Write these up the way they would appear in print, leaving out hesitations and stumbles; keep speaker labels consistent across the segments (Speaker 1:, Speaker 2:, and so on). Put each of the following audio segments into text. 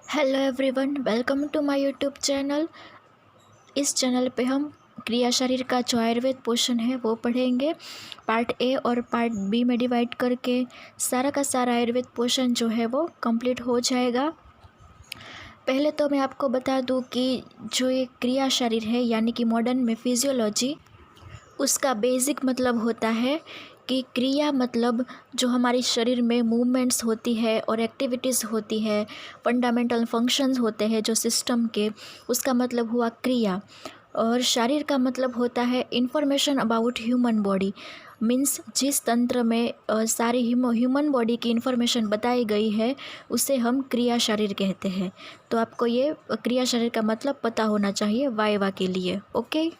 Speaker 1: Hello everyone, welcome to my YouTube channel. इस channel पे हम क्रिया शरीर का जो आयुर्वेद पोर्शन है वो पढ़ेंगे। पार्ट ए और पार्ट बी में डिवाइड करके सारा का सारा आयुर्वेद पोर्शन जो है वो कंप्लीट हो जाएगा। पहले तो मैं आपको बता दूं कि जो ये क्रिया शरीर है यानी कि मॉडर्न में फिजियोलॉजी, उसका बेसिक मतलब होता है कि क्रिया मतलब जो हमारे शरीर में मूवमेंट्स होती है और एक्टिविटीज़ होती है, फंडामेंटल फंक्शंस होते हैं जो सिस्टम के, उसका मतलब हुआ क्रिया। और शरीर का मतलब होता है information about human body, means जिस तंत्र में सारी ह्यूमन बॉडी की इंफॉर्मेशन बताई गई है उसे हम क्रिया शरीर कहते हैं। तो आपको ये क्रिया शरीर का मतलब पता होना चाहिए वाइवा के लिए। ओके।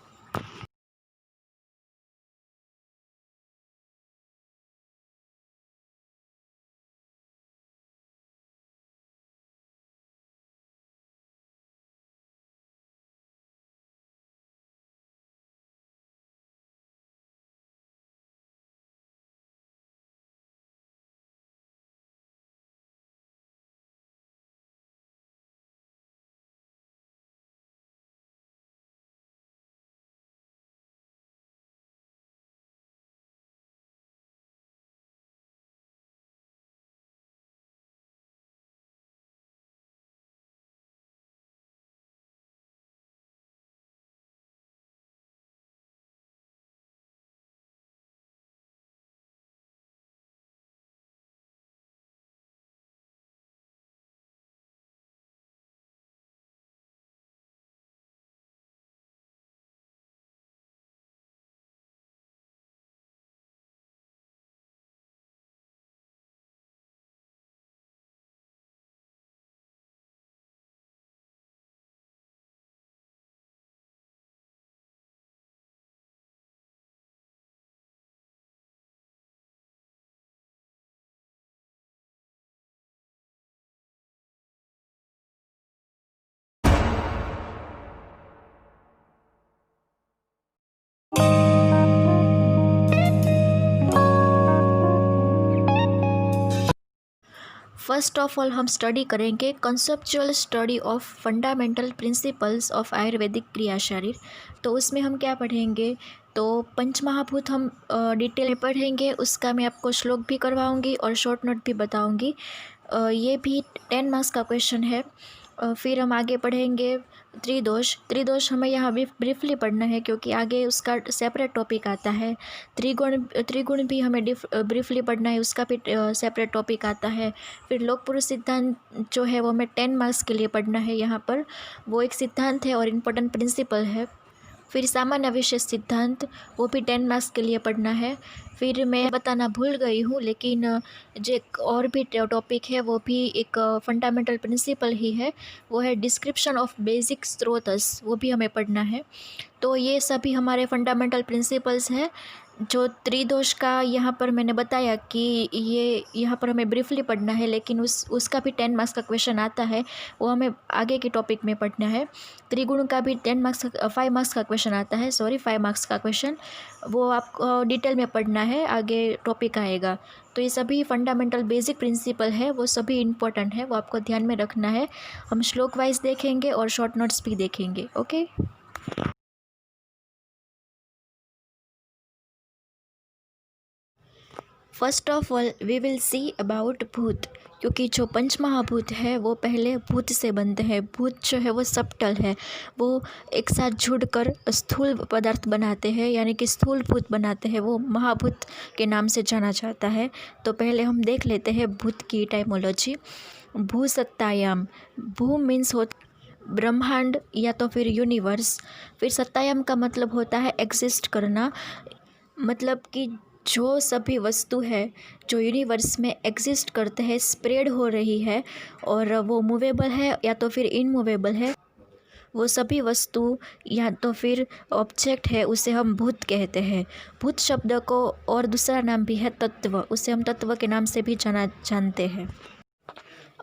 Speaker 1: फर्स्ट ऑफ ऑल हम स्टडी करेंगे conceptual study of fundamental principles of Ayurvedic क्रिया शरीर। तो उसमें हम क्या पढ़ेंगे, तो पंचमहाभूत हम डिटेल में पढ़ेंगे। उसका मैं आपको श्लोक भी करवाऊंगी और शॉर्ट नोट भी बताऊंगी। ये भी 10 मार्क्स का क्वेश्चन है। फिर हम आगे पढ़ेंगे त्रिदोष। त्रिदोष हमें यहाँ ब्रीफली पढ़ना है क्योंकि आगे उसका सेपरेट टॉपिक आता है। त्रिगुण त्रिगुण भी हमें ब्रीफली पढ़ना है, उसका भी सेपरेट टॉपिक आता है। फिर लोक पुरुष सिद्धांत जो है वो हमें 10 मार्क्स के लिए पढ़ना है। यहाँ पर वो एक सिद्धांत है और इम्पोर्टेंट प्रिंसिपल है। फिर सामान्य विशेष सिद्धांत, वो भी 10 मार्क्स के लिए पढ़ना है। फिर मैं बताना भूल गई हूँ, लेकिन जो एक और भी टॉपिक है वो भी एक फंडामेंटल प्रिंसिपल ही है, वो है डिस्क्रिप्शन ऑफ बेसिक स्रोतस, वो भी हमें पढ़ना है। तो ये सभी हमारे फंडामेंटल प्रिंसिपल्स हैं। जो त्रिदोष का यहाँ पर मैंने बताया कि ये यहाँ पर हमें ब्रीफली पढ़ना है, लेकिन उसका भी 10 मार्क्स का क्वेश्चन आता है, वो हमें आगे के टॉपिक में पढ़ना है। त्रिगुण का भी 5 मार्क्स का क्वेश्चन आता है, 5 मार्क्स का क्वेश्चन, वो आपको डिटेल में पढ़ना है, आगे टॉपिक आएगा। तो ये सभी फंडामेंटल बेसिक प्रिंसिपल है, वो सभी इम्पोर्टेंट है, वो आपको ध्यान में रखना है। हम श्लोक वाइज देखेंगे और शॉर्ट नोट्स भी देखेंगे। Okay. First of all we will see about भूत, क्योंकि जो पंचमहाभूत है वो पहले भूत से बनते हैं। भूत जो है वो सबटल है, वो एक साथ जुड़कर स्थूल पदार्थ बनाते हैं, यानी कि स्थूल भूत बनाते हैं, वो महाभूत के नाम से जाना जाता है। तो पहले हम देख लेते हैं भूत की टाइमोलॉजी। भू सत्तायाम, भू मीन्स हो ब्रह्मांड या तो फिर यूनिवर्स। फिर सत्तायाम का मतलब होता है एग्जिस्ट करना, मतलब कि जो सभी वस्तु है जो यूनिवर्स में एग्जिस्ट करते हैं, स्प्रेड हो रही है और वो मूवेबल है या तो फिर इनमूवेबल है, वो सभी वस्तु या तो फिर ऑब्जेक्ट है, उसे हम भूत कहते हैं। भूत शब्द को और दूसरा नाम भी है तत्व, उसे हम तत्व के नाम से भी जानते हैं।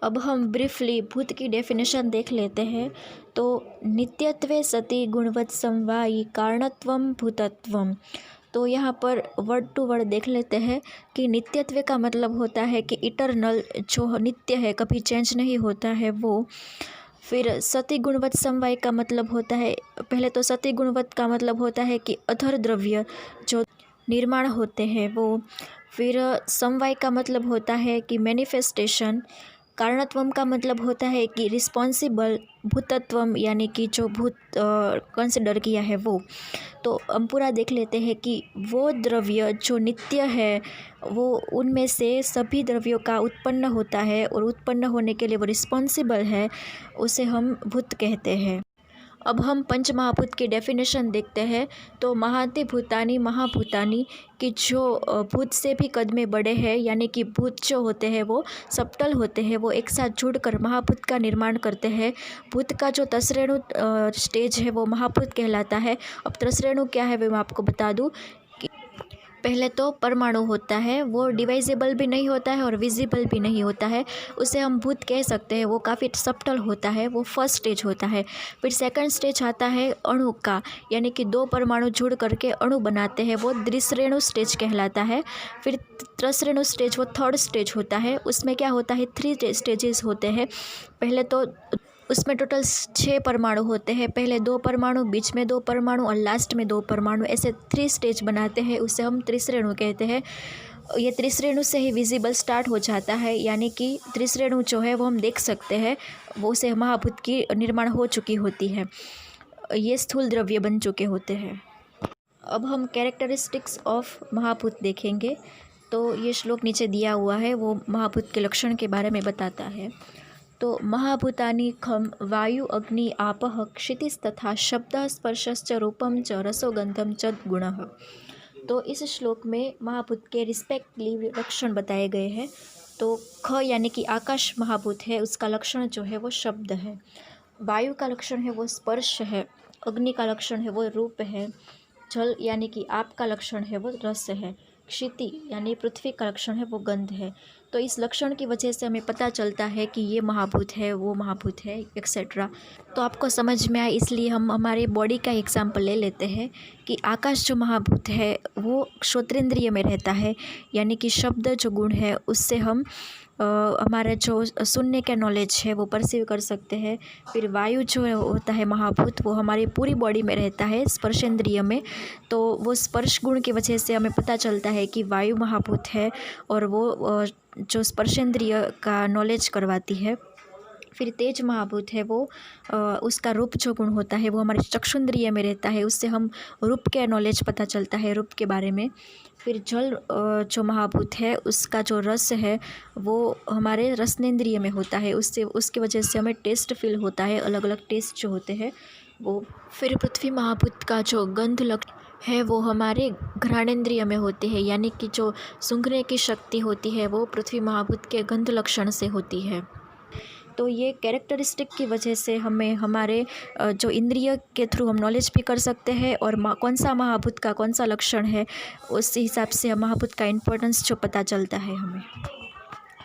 Speaker 1: अब हम ब्रीफली भूत की डेफिनेशन देख लेते हैं। तो नित्यत्वे सति गुणवत् समवायी कारणत्वम भूतत्वम। तो यहाँ पर वर्ड टू वर्ड देख लेते हैं कि नित्यत्व का मतलब होता है कि इटरनल, जो नित्य है, कभी चेंज नहीं होता है वो। फिर सति गुणवत् समवाय का मतलब होता है, पहले तो सति गुणवत् का मतलब होता है कि अधर द्रव्य जो निर्माण होते हैं वो। फिर समवाय का मतलब होता है कि मैनिफेस्टेशन। कारणत्वम का मतलब होता है कि रिस्पॉन्सिबल। भूतत्वम यानी कि जो भूत कंसिडर किया है वो। तो हम पूरा देख लेते हैं कि वो द्रव्य जो नित्य है वो उनमें से सभी द्रव्यों का उत्पन्न होता है और उत्पन्न होने के लिए वो रिस्पॉन्सिबल है, उसे हम भूत कहते हैं। अब हम पंच महाभूत की डेफिनेशन देखते हैं। तो महाति भूतानी महाभूतानी कि जो भूत से भी कद में बड़े हैं, यानी कि भूत जो होते हैं वो सबटल होते हैं, वो एक साथ जुड़कर महाभूत का निर्माण करते हैं। भूत का जो तसरेणु स्टेज है वो महाभूत कहलाता है। अब तसरेणु क्या है वो मैं आपको बता दूं कि पहले तो परमाणु होता है, वो डिवाइजेबल भी नहीं होता है और विजिबल भी नहीं होता है, उसे हम भूत कह सकते हैं। वो काफ़ी सबटल होता है, वो फर्स्ट स्टेज होता है। फिर सेकंड स्टेज आता है अणु का, यानी कि दो परमाणु जुड़ करके अणु बनाते हैं, वो द्विश्रेणु स्टेज कहलाता है। फिर त्रसरेणु स्टेज वो थर्ड स्टेज होता है। उसमें क्या होता है, 3 स्टेजेस होते हैं। पहले तो उसमें टोटल 6 परमाणु होते हैं, पहले 2 परमाणु, बीच में 2 परमाणु और लास्ट में 2 परमाणु, ऐसे 3 स्टेज बनाते हैं, उसे हम त्रिश्रेणु कहते हैं। ये त्रिश्रेणु से ही विजिबल स्टार्ट हो जाता है, यानी कि त्रिश्रेणु जो है वो हम देख सकते हैं, वो से महाभूत की निर्माण हो चुकी होती है, ये स्थूल द्रव्य बन चुके होते हैं। अब हम कैरेक्टरिस्टिक्स ऑफ महाभूत देखेंगे। तो ये श्लोक नीचे दिया हुआ है, वो महाभूत के लक्षण के बारे में बताता है। तो महाभूतानि खम वायु अग्नि आपः क्षितिस्तथा शब्दः स्पर्शश्च रूपं च रसो गंधं च गुणः। तो इस श्लोक में महाभूत के रिस्पेक्टली लक्षण बताए गए हैं। तो ख यानी कि आकाश महाभूत है, उसका लक्षण जो है वो शब्द है। वायु का लक्षण है वो स्पर्श है। अग्नि का लक्षण है वो रूप है। जल यानी कि आप का लक्षण है वो रस है। क्षिति यानी पृथ्वी का लक्षण है वो गंध है। तो इस लक्षण की वजह से हमें पता चलता है कि ये महाभूत है, वो महाभूत है, एक्सेट्रा। तो आपको समझ में आए इसलिए हम हमारे बॉडी का एग्जाम्पल ले लेते हैं कि आकाश जो महाभूत है वो श्रोत्रेंद्रिय में रहता है, यानी कि शब्द जो गुण है उससे हम हमारा जो सुनने का नॉलेज है वो परसीव कर सकते हैं। फिर वायु जो होता है महाभूत, वो हमारी पूरी बॉडी में रहता है, स्पर्शेंद्रिय में। तो वो स्पर्श गुण की वजह से हमें पता चलता है कि वायु महाभूत है और वो जो स्पर्शेंद्रिय का नॉलेज करवाती है। फिर तेज महाभूत है वो उसका रूप जो गुण होता है वो हमारे चक्षुंद्रिय में रहता है, उससे हम रूप के नॉलेज पता चलता है, रूप के बारे में। फिर जल जो महाभूत है उसका जो रस है वो हमारे रसनेंद्रिय में होता है, उससे उसकी वजह से हमें टेस्ट फील होता है, अलग अलग टेस्ट जो होते हैं वो। फिर पृथ्वी महाभूत का जो गंध है वो हमारे घ्राणेंद्रिय में होती है, यानी कि जो सूंघने की शक्ति होती है वो पृथ्वी महाभूत के गंध लक्षण से होती है। तो ये कैरेक्टरिस्टिक की वजह से हमें हमारे जो इंद्रिय के थ्रू हम नॉलेज भी कर सकते हैं और कौन सा महाभूत का कौन सा लक्षण है उस हिसाब से महाभूत का इम्पोर्टेंस जो पता चलता है हमें।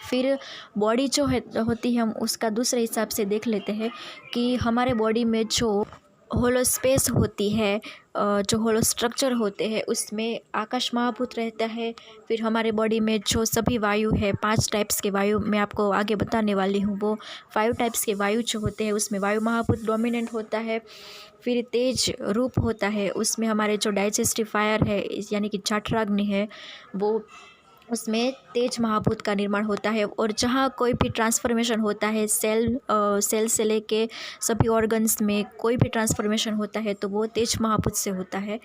Speaker 1: फिर बॉडी जो है होती है, हम उसका दूसरे हिसाब से देख लेते हैं कि हमारे बॉडी में जो होलो स्पेस होती है, जो होलो स्ट्रक्चर होते हैं उसमें आकाश महाभूत रहता है। फिर हमारे बॉडी में जो सभी वायु है, 5 टाइप्स के वायु मैं आपको आगे बताने वाली हूँ, वो 5 टाइप्स के वायु जो होते हैं उसमें वायु महाभूत डोमिनेंट होता है। फिर तेज रूप होता है, उसमें हमारे जो डाइजेस्टिव फायर है यानी कि जठराग्नि है, वो उसमें तेज महाभूत का निर्माण होता है। और जहाँ कोई भी ट्रांसफॉर्मेशन होता है, सेल से लेके सभी ऑर्गन्स में कोई भी ट्रांसफॉर्मेशन होता है तो वो तेज महाभूत से होता है।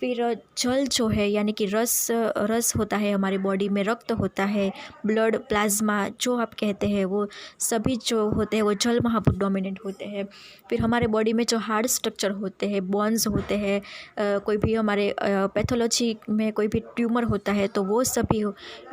Speaker 1: फिर जल जो है यानी कि रस होता है हमारी बॉडी में, रक्त होता है, ब्लड, प्लाज्मा जो आप कहते हैं, वो सभी जो होते हैं वो जल महाभूत डोमिनेंट होते हैं। फिर हमारे बॉडी में जो हार्ड स्ट्रक्चर होते हैं, बोन्स होते हैं, कोई भी हमारे पैथोलॉजी में कोई भी ट्यूमर होता है तो वो सभी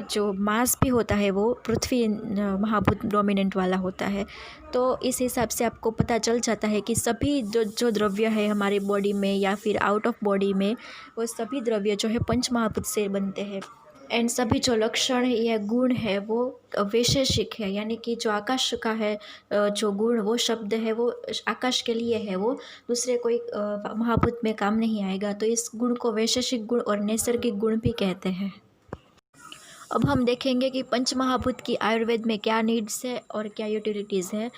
Speaker 1: जो मांस भी होता है वो पृथ्वी महाभूत डोमिनेंट वाला होता है। तो इस हिसाब से आपको पता चल जाता है कि सभी जो द्रव्य है हमारी बॉडी में या फिर आउट ऑफ बॉडी में, वो सभी द्रव्य जो है पंच महाभूत से बनते हैं। एंड सभी जो लक्षण है या गुण है वो वैशेषिक है, यानी कि जो आकाश का है जो गुण वो शब्द है वो आकाश के लिए है, वो दूसरे कोई महाभूत में काम नहीं आएगा। तो इस गुण को वैशेषिक गुण और नैसर्गिक गुण भी कहते हैं। अब हम देखेंगे कि पंच महाभूत की आयुर्वेद में क्या नीड्स है और क्या यूटिलिटीज़ है।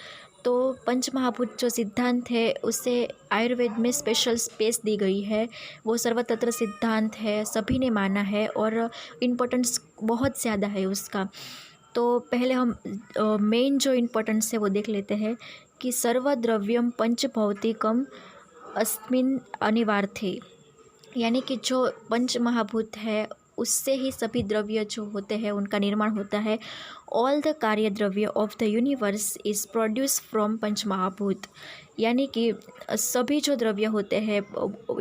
Speaker 1: तो पंच महाभूत जो सिद्धांत है उसे आयुर्वेद में स्पेशल स्पेस दी गई है। वो सर्वतत्र सिद्धांत है, सभी ने माना है और इम्पोर्टेंस बहुत ज़्यादा है उसका। तो पहले हम मेन जो इम्पोर्टेंस है वो देख लेते हैं कि सर्वद्रव्यम पंचभौतिकम अस्मिन् अनिवार्थे, यानी कि जो पंच महाभूत है उससे ही सभी द्रव्य जो होते हैं उनका निर्माण होता है। All the karya dravya of the universe is produce from panch mahabhut, यानी कि सभी जो द्रव्य होते हैं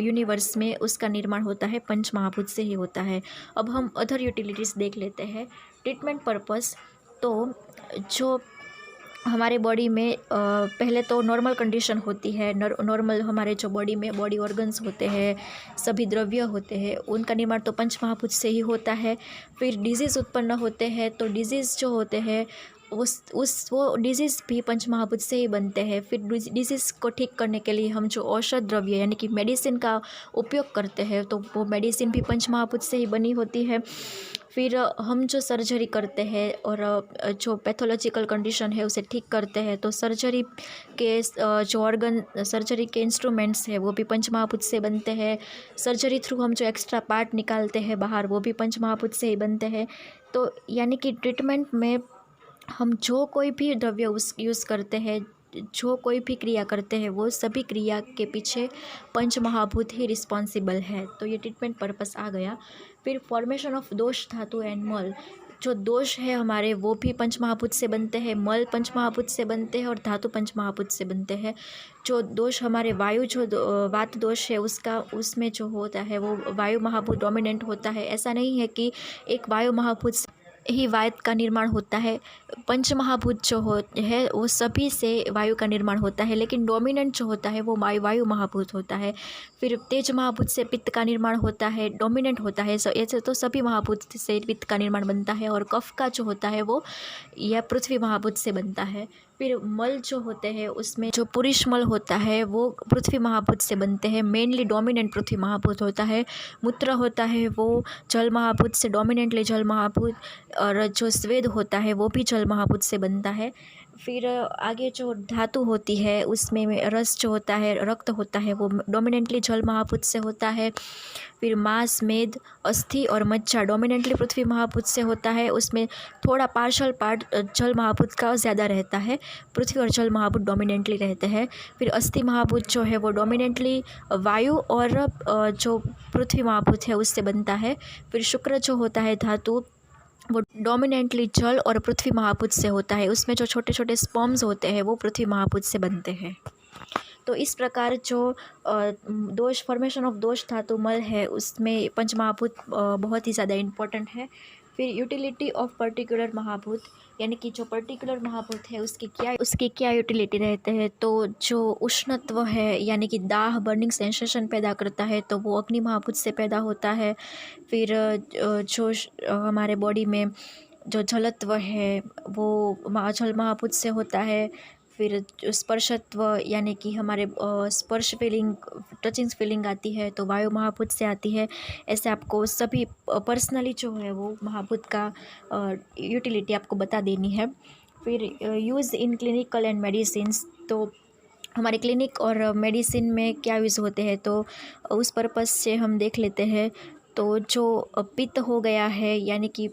Speaker 1: यूनिवर्स में उसका निर्माण होता है पंच महाभूत से ही होता है। अब हम अदर यूटिलिटीज़ देख लेते हैं। ट्रीटमेंट पर्पस, तो जो हमारे बॉडी में पहले तो नॉर्मल कंडीशन होती है। नॉर्मल हमारे जो बॉडी में बॉडी ऑर्गन्स होते हैं, सभी द्रव्य होते हैं, उनका निर्माण तो पंच महाभूत से ही होता है। फिर डिजीज़ उत्पन्न होते हैं, तो डिजीज़ जो होते हैं वो डिजीज़ भी पंच महाभूत से ही बनते हैं। फिर डिजीज़ को ठीक करने के लिए हम जो औषध द्रव्य यानी कि मेडिसिन का उपयोग करते हैं, तो वो मेडिसिन भी पंच महाभूत से ही बनी होती है। फिर हम जो सर्जरी करते हैं और जो पैथोलॉजिकल कंडीशन है उसे ठीक करते हैं, तो सर्जरी के जो ऑर्गन सर्जरी के इंस्ट्रूमेंट्स है वो भी पंच महाभूत से बनते हैं। सर्जरी थ्रू हम जो एक्स्ट्रा पार्ट निकालते हैं बाहर वो भी पंच महाभूत से ही बनते हैं। तो यानी कि ट्रीटमेंट में हम जो कोई भी द्रव्य यूज़ करते हैं, जो कोई भी क्रिया करते हैं, वो सभी क्रिया के पीछे पंच महाभूत ही रिस्पॉन्सिबल है। तो ये ट्रीटमेंट पर्पस आ गया। फिर फॉर्मेशन ऑफ दोष धातु एंड मल, जो दोष है हमारे वो भी पंच महाभूत से बनते हैं, मल पंच महाभूत से बनते हैं और धातु पंच महाभूत से बनते हैं। जो दोष हमारे वायु जो वात दोष है उसमें जो होता है वो वायु महाभूत डोमिनेंट होता है। ऐसा नहीं है कि एक वायु महाभूत ही वायु का निर्माण होता है। पंच महाभूत जो है वो सभी से वायु का निर्माण होता है, लेकिन डोमिनेंट जो होता है वो वायु महाभूत होता है। फिर तेज महाभूत से पित्त का निर्माण होता है, डोमिनेंट होता है। ऐसे तो सभी महाभूत से पित्त का निर्माण बनता है। और कफ का जो होता है वो यह पृथ्वी महाभूत से बनता है। फिर मल जो होते हैं उसमें जो पुरुष मल होता है वो पृथ्वी महाभूत से बनते हैं, मेनली डोमिनेंट पृथ्वी महाभूत होता है। मूत्र होता है वो जल महाभूत से डोमिनेंटली जल महाभूत, और जो स्वेद होता है वो भी जल महाभूत से बनता है। फिर आगे जो धातु होती है उसमें रस जो होता है रक्त होता है वो डोमिनेंटली जल महाभूत से होता है। फिर मांस मेद अस्थि और मज्जा डोमिनेंटली पृथ्वी महाभूत से होता है, उसमें थोड़ा पार्शल पार्ट जल महाभूत का ज़्यादा रहता है। पृथ्वी और जल महाभूत डोमिनेंटली रहते हैं। फिर अस्थि महाभूत जो है वो डोमिनेंटली वायु और जो पृथ्वी महाभूत है उससे बनता है। फिर शुक्र जो होता है धातु वो डोमिनेंटली जल और पृथ्वी महाभूत से होता है, उसमें जो छोटे छोटे स्पर्म्स होते हैं वो पृथ्वी महाभूत से बनते हैं। तो इस प्रकार जो दोष फॉर्मेशन ऑफ दोष धातु मल है उसमें पंच महाभूत बहुत ही ज़्यादा इम्पोर्टेंट है। फिर यूटिलिटी ऑफ पर्टिकुलर महाभूत, यानी कि जो पर्टिकुलर महाभूत है उसकी क्या यूटिलिटी रहते हैं। तो जो उष्णत्व है यानी कि दाह बर्निंग सेंसेशन पैदा करता है तो वो अग्नि महाभूत से पैदा होता है। फिर जो हमारे बॉडी में जो जलत्व है वो जल महाभूत से होता है। फिर जो स्पर्शत्व यानी कि हमारे स्पर्श फीलिंग टचिंग फीलिंग आती है तो वायु महाभूत से आती है। ऐसे आपको सभी पर्सनली जो है वो महाभूत का यूटिलिटी आपको बता देनी है। फिर use in clinical and medicines, तो हमारे क्लिनिक और मेडिसिन में क्या यूज़ होते हैं तो उस पर्पस से हम देख लेते हैं। तो जो पित्त हो गया है यानी कि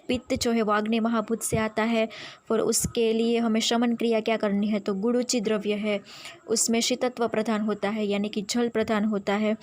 Speaker 1: पित्त जो है वो अग्नि महाभूत से आता है। और उसके लिए हमें शमन क्रिया क्या करनी है तो गुरुचि द्रव्य है उसमें शीतत्व प्रधान होता है यानी कि जल प्रधान होता है,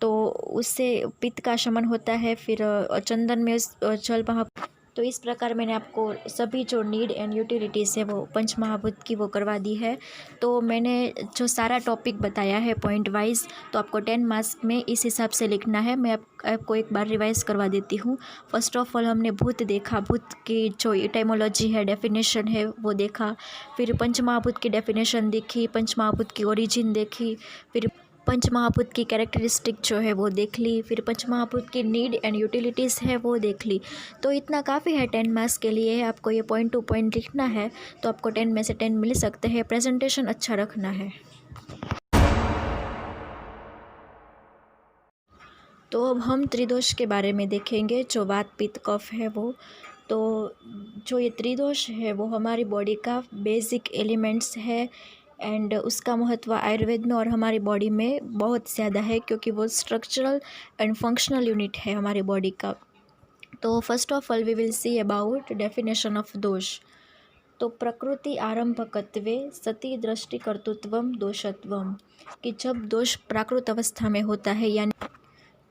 Speaker 1: तो उससे पित्त का शमन होता है। फिर चंदन में जल महाभूत। तो इस प्रकार मैंने आपको सभी जो नीड एंड यूटिलिटीज़ है वो पंच महाभूत की वो करवा दी है। तो मैंने जो सारा टॉपिक बताया है पॉइंट वाइज, तो आपको 10 मार्क्स में इस हिसाब से लिखना है। मैं आपको एक बार रिवाइज़ करवा देती हूँ। फर्स्ट ऑफ ऑल हमने भूत देखा, भूत की जो इटाइमोलॉजी है डेफिनेशन है वो देखा। फिर पंच महाभूत की डेफिनेशन देखी, पंच महाभूत की ओरिजिन देखी। फिर पंच महाभूत की कैरेक्टरिस्टिक जो है वो देख ली, फिर पंच महाभूत की नीड एंड यूटिलिटीज़ है वो देख ली। तो इतना काफ़ी है 10 मार्क्स के लिए। आपको ये पॉइंट टू पॉइंट लिखना है तो आपको 10 में से 10 मिल सकते हैं। प्रेजेंटेशन अच्छा रखना है। तो अब हम त्रिदोष के बारे में देखेंगे, जो वात पित्त कफ है वो। तो जो ये त्रिदोष है वो हमारी बॉडी का बेसिक एलिमेंट्स है एंड उसका महत्व आयुर्वेद में और हमारी बॉडी में बहुत ज़्यादा है, क्योंकि वो स्ट्रक्चरल एंड फंक्शनल यूनिट है हमारी बॉडी का। तो first of all we will see about definition of dosha. तो प्रकृति आरंभकत्वे सती दृष्टि कर्तृत्वम दोषत्वम, कि जब दोष प्राकृत अवस्था में होता है यानी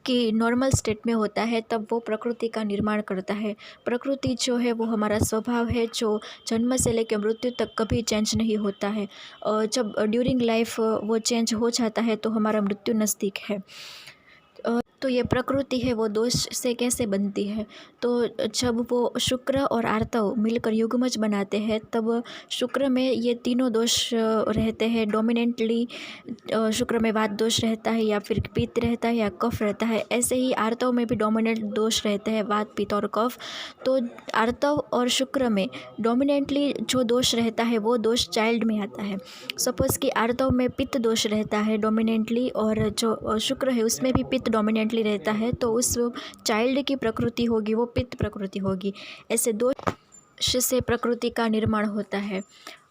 Speaker 1: कि नॉर्मल स्टेट में होता है तब वो प्रकृति का निर्माण करता है। प्रकृति जो है वो हमारा स्वभाव है, जो जन्म से लेकर मृत्यु तक कभी चेंज नहीं होता है। जब ड्यूरिंग लाइफ वो चेंज हो जाता है तो हमारा मृत्यु नज़दीक है। तो ये प्रकृति है वो दोष से कैसे बनती है। तो जब वो शुक्र और आर्तव मिलकर युग्मज बनाते हैं तब शुक्र में ये तीनों दोष रहते हैं डोमिनेंटली। शुक्र में वात दोष रहता है या फिर पित्त रहता है या कफ रहता है। ऐसे ही आर्तव में भी डोमिनेंट दोष रहते हैं वात पित्त और कफ। तो आर्तव और शुक्र में डोमिनेंटली जो दोष रहता है वो दोष चाइल्ड में आता है। सपोज़ कि आर्तव में पित्त दोष रहता है डोमिनेंटली और जो शुक्र है उसमें भी पित्त डोमिनेंटली रहता है, तो उस चाइल्ड की प्रकृति होगी वो पित्त प्रकृति होगी। ऐसे दोष से प्रकृति का निर्माण होता है।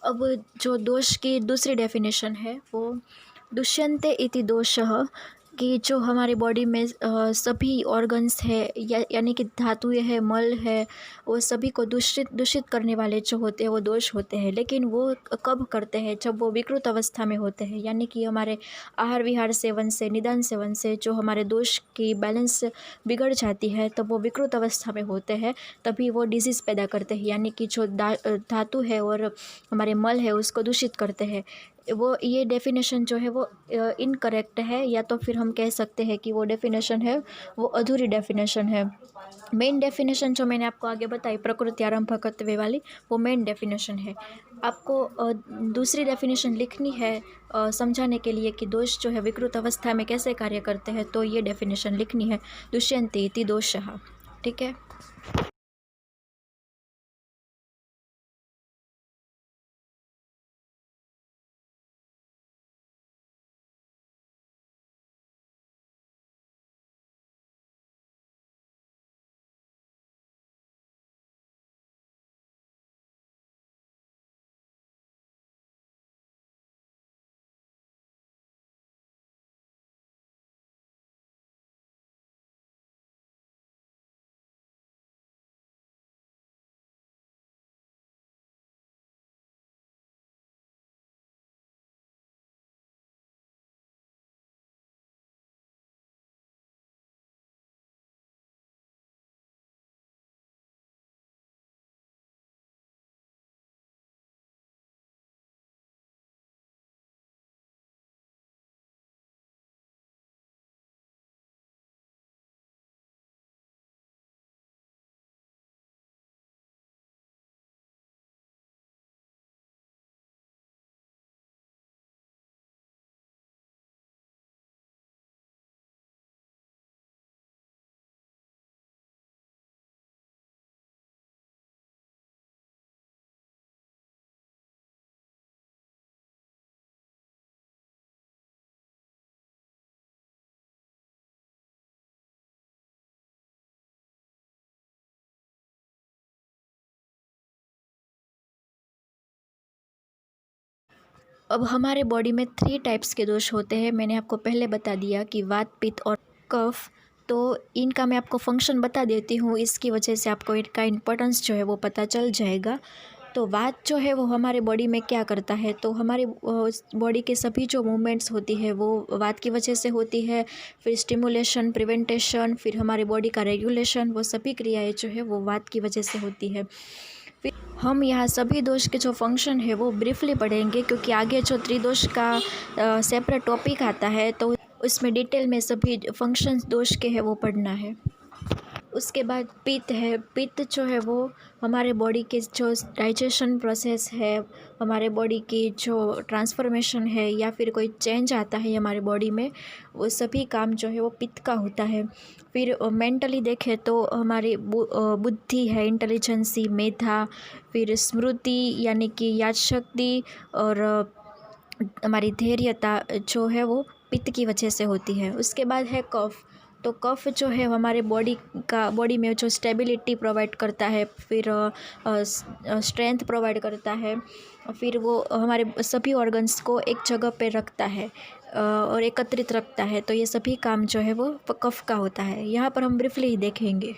Speaker 1: अब जो दोष की दूसरी डेफिनेशन है वो दुष्यन्ते इति दोषः, कि जो हमारी बॉडी में सभी ऑर्गन्स है यानी कि धातुएं है, मल है, वो सभी को दूषित करने वाले जो होते हैं वो दोष होते हैं। लेकिन वो कब करते हैं? जब वो विकृत अवस्था में होते हैं, यानी कि हमारे आहार विहार सेवन से, निदान सेवन से जो हमारे दोष की बैलेंस बिगड़ जाती है तब वो विकृत अवस्था में होते हैं, तभी वो डिजीज़ पैदा करते हैं, यानी कि जो धातु है और हमारे मल है उसको दूषित करते हैं। वो ये डेफिनेशन जो है वो इनकरेक्ट है, या तो फिर हम कह सकते हैं कि वो डेफिनेशन है वो अधूरी डेफिनेशन है। मेन डेफिनेशन जो मैंने आपको आगे बताई प्रकृति आरंभकत्वे वाली, वो मेन डेफिनेशन है। आपको दूसरी डेफिनेशन लिखनी है समझाने के लिए कि दोष जो है विकृत अवस्था में कैसे कार्य करते हैं, तो ये डेफिनेशन लिखनी है, दुष्यन्ते इति दोषः। ठीक है। अब हमारे बॉडी में 3 टाइप्स के दोष होते हैं। मैंने आपको पहले बता दिया कि वात पित्त और कफ। तो इनका मैं आपको फंक्शन बता देती हूँ, इसकी वजह से आपको इनका इम्पोर्टेंस जो है वो पता चल जाएगा। तो वात जो है वो हमारे बॉडी में क्या करता है, तो हमारी बॉडी के सभी जो मूवमेंट्स होती है वो वात की वजह से होती है। फिर स्टिमुलेशन, प्रिवेंटेशन, फिर हमारी बॉडी का रेगुलेशन, वो सभी क्रियाएं जो है वो वात की वजह से होती है। फिर हम यहाँ सभी दोष के जो फंक्शन है वो ब्रीफली पढ़ेंगे, क्योंकि आगे जो त्रिदोष का सेपरेट टॉपिक आता है तो उसमें डिटेल में सभी फंक्शंस दोष के हैं वो पढ़ना है। उसके बाद पित्त है। पित्त जो है वो हमारे बॉडी के जो डाइजेशन प्रोसेस है, हमारे बॉडी की जो ट्रांसफॉर्मेशन है या फिर कोई चेंज आता है हमारे बॉडी में, वो सभी काम जो है वो पित्त का होता है। फिर मेंटली देखें तो हमारी बुद्धि है, इंटेलिजेंसी, मेधा, फिर स्मृति यानी कि याद शक्ति, और हमारी धैर्यता जो है वो पित्त की वजह से होती है। उसके बाद है कफ। तो कफ जो है हमारे बॉडी में जो स्टेबिलिटी प्रोवाइड करता है, फिर स्ट्रेंथ प्रोवाइड करता है, फिर वो हमारे सभी ऑर्गन्स को एक जगह पे रखता है और एकत्रित रखता है। तो ये सभी काम जो है वो कफ का होता है। यहाँ पर हम ब्रीफली ही देखेंगे।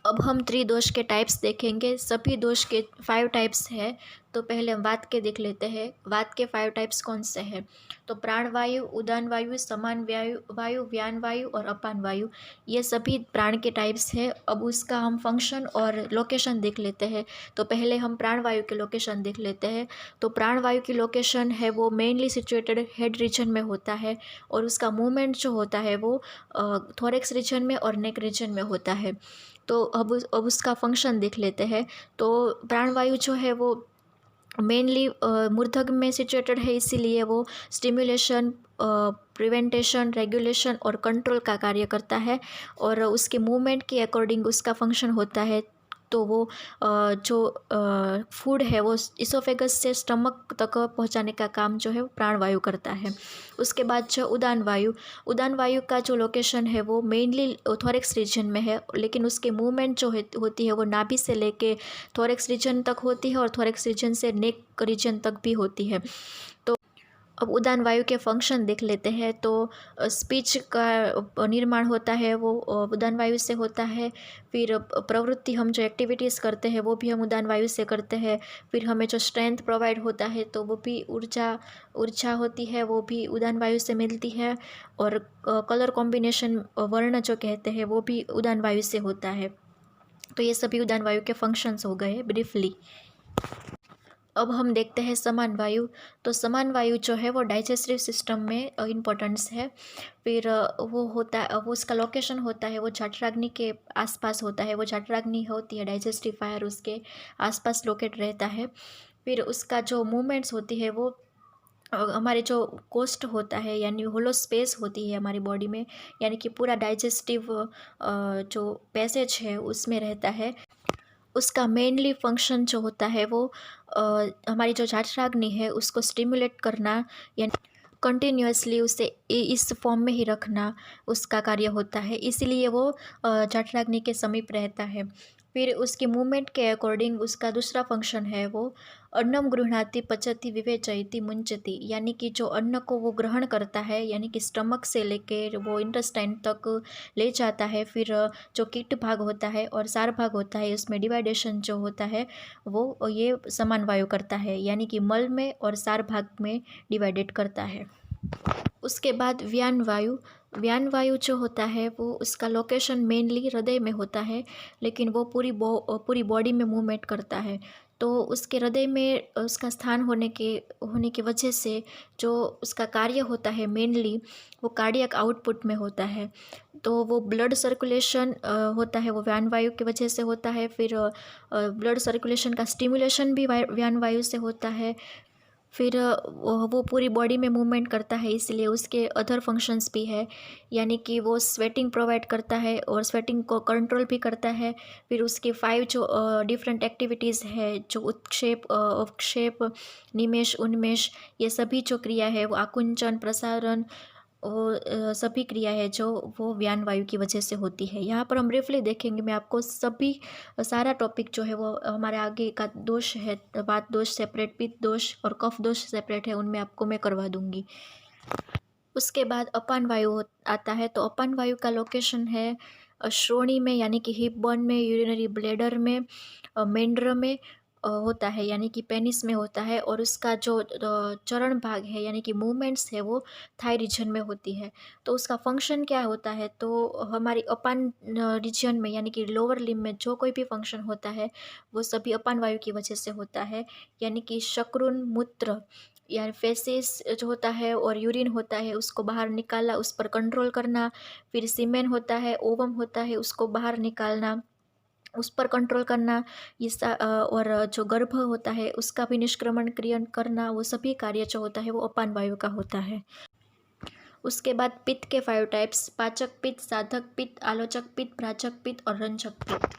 Speaker 1: अब हम त्रिदोष के टाइप्स देखेंगे। सभी दोष के 5 टाइप्स है। तो पहले हम वात के देख लेते हैं। वात के 5 टाइप्स कौन से हैं? तो प्राण वायु, उदान वायु, समान वायु, व्यान वायु और अपान वायु, ये सभी प्राण के टाइप्स हैं। अब उसका हम फंक्शन और लोकेशन देख लेते हैं। तो पहले हम प्राण वायु के लोकेशन देख लेते हैं। तो प्राण वायु की लोकेशन है वो मेनली सिचुएटेड हेड रीजन में होता है, और उसका मूवमेंट जो होता है वो थोरेक्स रीजन में और नेक रीजन में होता है। तो अब उसका फंक्शन देख लेते हैं। तो प्राणवायु जो है वो मेनली मूर्धन्य में सिचुएटेड है, इसीलिए वो स्टिमुलेशन, प्रिवेंटेशन, रेगुलेशन और कंट्रोल का कार्य करता है, और उसके मूवमेंट के अकॉर्डिंग उसका फंक्शन होता है। तो वो जो फूड है वो इसोफेगस से स्टमक तक पहुंचाने का काम जो है वो प्राणवायु करता है। उसके बाद जो उदान वायु का जो लोकेशन है वो मेनली थोरेक्स रीजन में है, लेकिन उसके मूवमेंट जो होती है वो नाभि से लेके थोरेक्स रीजन तक होती है, और थोरेक्स रीजन से नेक रीजन तक भी होती है। तो अब उदान वायु के फंक्शन देख लेते हैं। तो स्पीच का निर्माण होता है वो उदान वायु से होता है। फिर प्रवृत्ति, हम जो एक्टिविटीज़ करते हैं वो भी हम उदान वायु से करते हैं। फिर हमें जो स्ट्रेंथ प्रोवाइड होता है तो वो भी ऊर्जा होती है, वो भी उदान वायु से मिलती है। और कलर कॉम्बिनेशन, वर्ण जो कहते हैं, वो भी उदान वायु से होता है। तो ये सभी उदान वायु के फंक्शंस हो गए ब्रीफली। अब हम देखते हैं समान वायु। तो समान वायु जो है वो डाइजेस्टिव सिस्टम में इम्पोर्टेंस है। फिर वो होता है, वो उसका लोकेशन होता है वो जठराग्नि के आसपास होता है। वो जठराग्नि होती है, डाइजेस्टिव फायर उसके आसपास लोकेट रहता है। फिर उसका जो मूवमेंट्स होती है वो हमारे जो कोस्ट होता है यानी होलो स्पेस होती है हमारी बॉडी में, यानी कि पूरा डाइजेस्टिव जो पैसेज है उसमें रहता है। उसका मेनली फंक्शन जो होता है वो हमारी जो जठराग्नि है उसको स्टिमुलेट करना, यानी कंटिन्यूअसली उसे इस फॉर्म में ही रखना उसका कार्य होता है। इसीलिए वो जठराग्नि के समीप रहता है। फिर उसकी मूवमेंट के अकॉर्डिंग उसका दूसरा फंक्शन है वो अन्नम गृह्णाति पचति विवेचयति मुंचति, यानी कि जो अन्न को वो ग्रहण करता है, यानी कि स्टमक से लेकर वो इंटेस्टाइन तक ले जाता है। फिर जो कीट भाग होता है और सार भाग होता है उसमें डिवाइडेशन जो होता है वो ये समान वायु करता है, यानी कि मल में और सार भाग में डिवाइडेड करता है। उसके बाद व्यान वायु। व्यान वायु जो होता है वो उसका लोकेशन मेनली हृदय में होता है, लेकिन वो पूरी बॉडी में मूवमेंट करता है। तो उसके हृदय में उसका स्थान होने की वजह से जो उसका कार्य होता है मेनली वो कार्डियक आउटपुट में होता है। तो वो ब्लड सर्कुलेशन होता है वो व्यान वायु की वजह से होता है। फिर ब्लड सर्कुलेशन का स्टिमुलेशन भी व्यान वायु से होता है। फिर वो पूरी बॉडी में मूवमेंट करता है, इसलिए उसके अदर फंक्शंस भी है, यानी कि वो स्वेटिंग प्रोवाइड करता है और स्वेटिंग को कंट्रोल भी करता है। फिर उसके 5 जो डिफरेंट एक्टिविटीज़ है, जो उत्क्षेप, अवक्षेप, निमेष, उन्मेष, ये सभी जो क्रिया है वो आकुंचन, प्रसारण, वो सभी क्रिया है जो वो व्यान वायु की वजह से होती है। यहाँ पर हम ब्रीफली देखेंगे, मैं आपको सारा टॉपिक जो है वो हमारे आगे का दोष है, वात दोष सेपरेट, पित्त दोष और कफ दोष सेपरेट है, उनमें आपको मैं करवा दूंगी। उसके बाद अपान वायु आता है। तो अपान वायु का लोकेशन है श्रोणी में, यानी कि हिप बोन में, यूरिनरी ब्लैडर में, मेंढ्र में होता है, यानी कि पेनिस में होता है। और उसका जो चरण भाग है यानी कि मूवमेंट्स है वो थाई रीजन में होती है। तो उसका फंक्शन क्या होता है, तो हमारी अपान रीजन में यानी कि लोअर लिम्ब में जो कोई भी फंक्शन होता है वो सभी अपान वायु की वजह से होता है, यानी कि शक्रुन, मूत्र या फेसेस जो होता है और यूरिन होता है उसको बाहर निकालना, उस पर कंट्रोल करना। फिर सीमेन होता है, ओवम होता है, उसको बाहर निकालना, उस पर कंट्रोल करना। और जो गर्भ होता है उसका भी निष्क्रमण क्रियन करना, वो सभी कार्य जो होता है वो अपान वायु का होता है। उसके बाद पित्त के 5 टाइप्स: पाचक पित्त, साधक पित्त, आलोचक पित्त, भ्राजक पित्त और रंजक पित्त।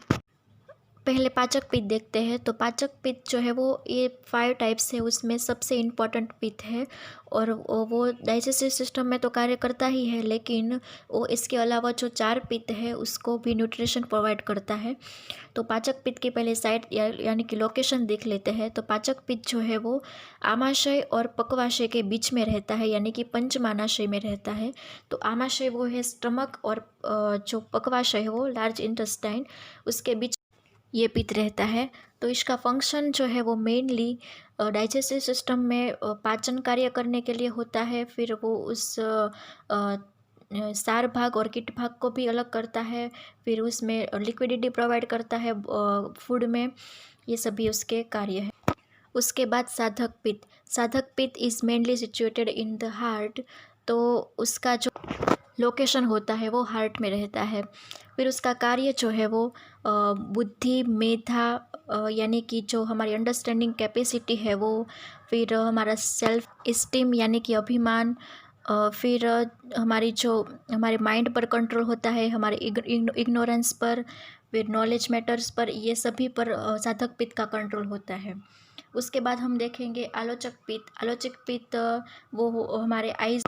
Speaker 1: पहले पाचक पित्त देखते हैं। तो पाचक पित्त जो है वो ये 5 टाइप्स है, उसमें सबसे इम्पॉर्टेंट पित्त है और वो डाइजेस्टिव सिस्टम में तो कार्य करता ही है, लेकिन वो इसके अलावा जो 4 पित्त है उसको भी न्यूट्रिशन प्रोवाइड करता है। तो पाचक पित्त की पहले साइड यानी कि लोकेशन देख लेते हैं। तो पाचक पित्त जो है वो आमाशय और पक्वाशय के बीच में रहता है, यानी कि पंचमानाशय में रहता है। तो आमाशय वो है स्टमक और जो पक्वाशय है वो लार्ज इंटेस्टाइन, उसके बीच ये पित्त रहता है। तो इसका फंक्शन जो है वो मेनली डाइजेस्टिव सिस्टम में पाचन कार्य करने के लिए होता है। फिर वो उस सार भाग और कीट भाग को भी अलग करता है। फिर उसमें लिक्विडिटी प्रोवाइड करता है फूड में। ये सभी उसके कार्य है। उसके बाद साधक पित्त। साधक पित्त is mainly situated in the heart. तो उसका जो लोकेशन होता है वो हार्ट में रहता है। फिर उसका कार्य जो है वो बुद्धि, मेधा, यानी कि जो हमारी अंडरस्टैंडिंग कैपेसिटी है वो, फिर हमारा सेल्फ इस्टीम यानी कि अभिमान, फिर हमारे माइंड पर कंट्रोल होता है, हमारे इग्नोरेंस पर, फिर नॉलेज मैटर्स पर, ये सभी पर साधक पित्त का कंट्रोल होता है। उसके बाद हम देखेंगे आलोचक पित्त। आलोचक पित्त वो हमारे आइज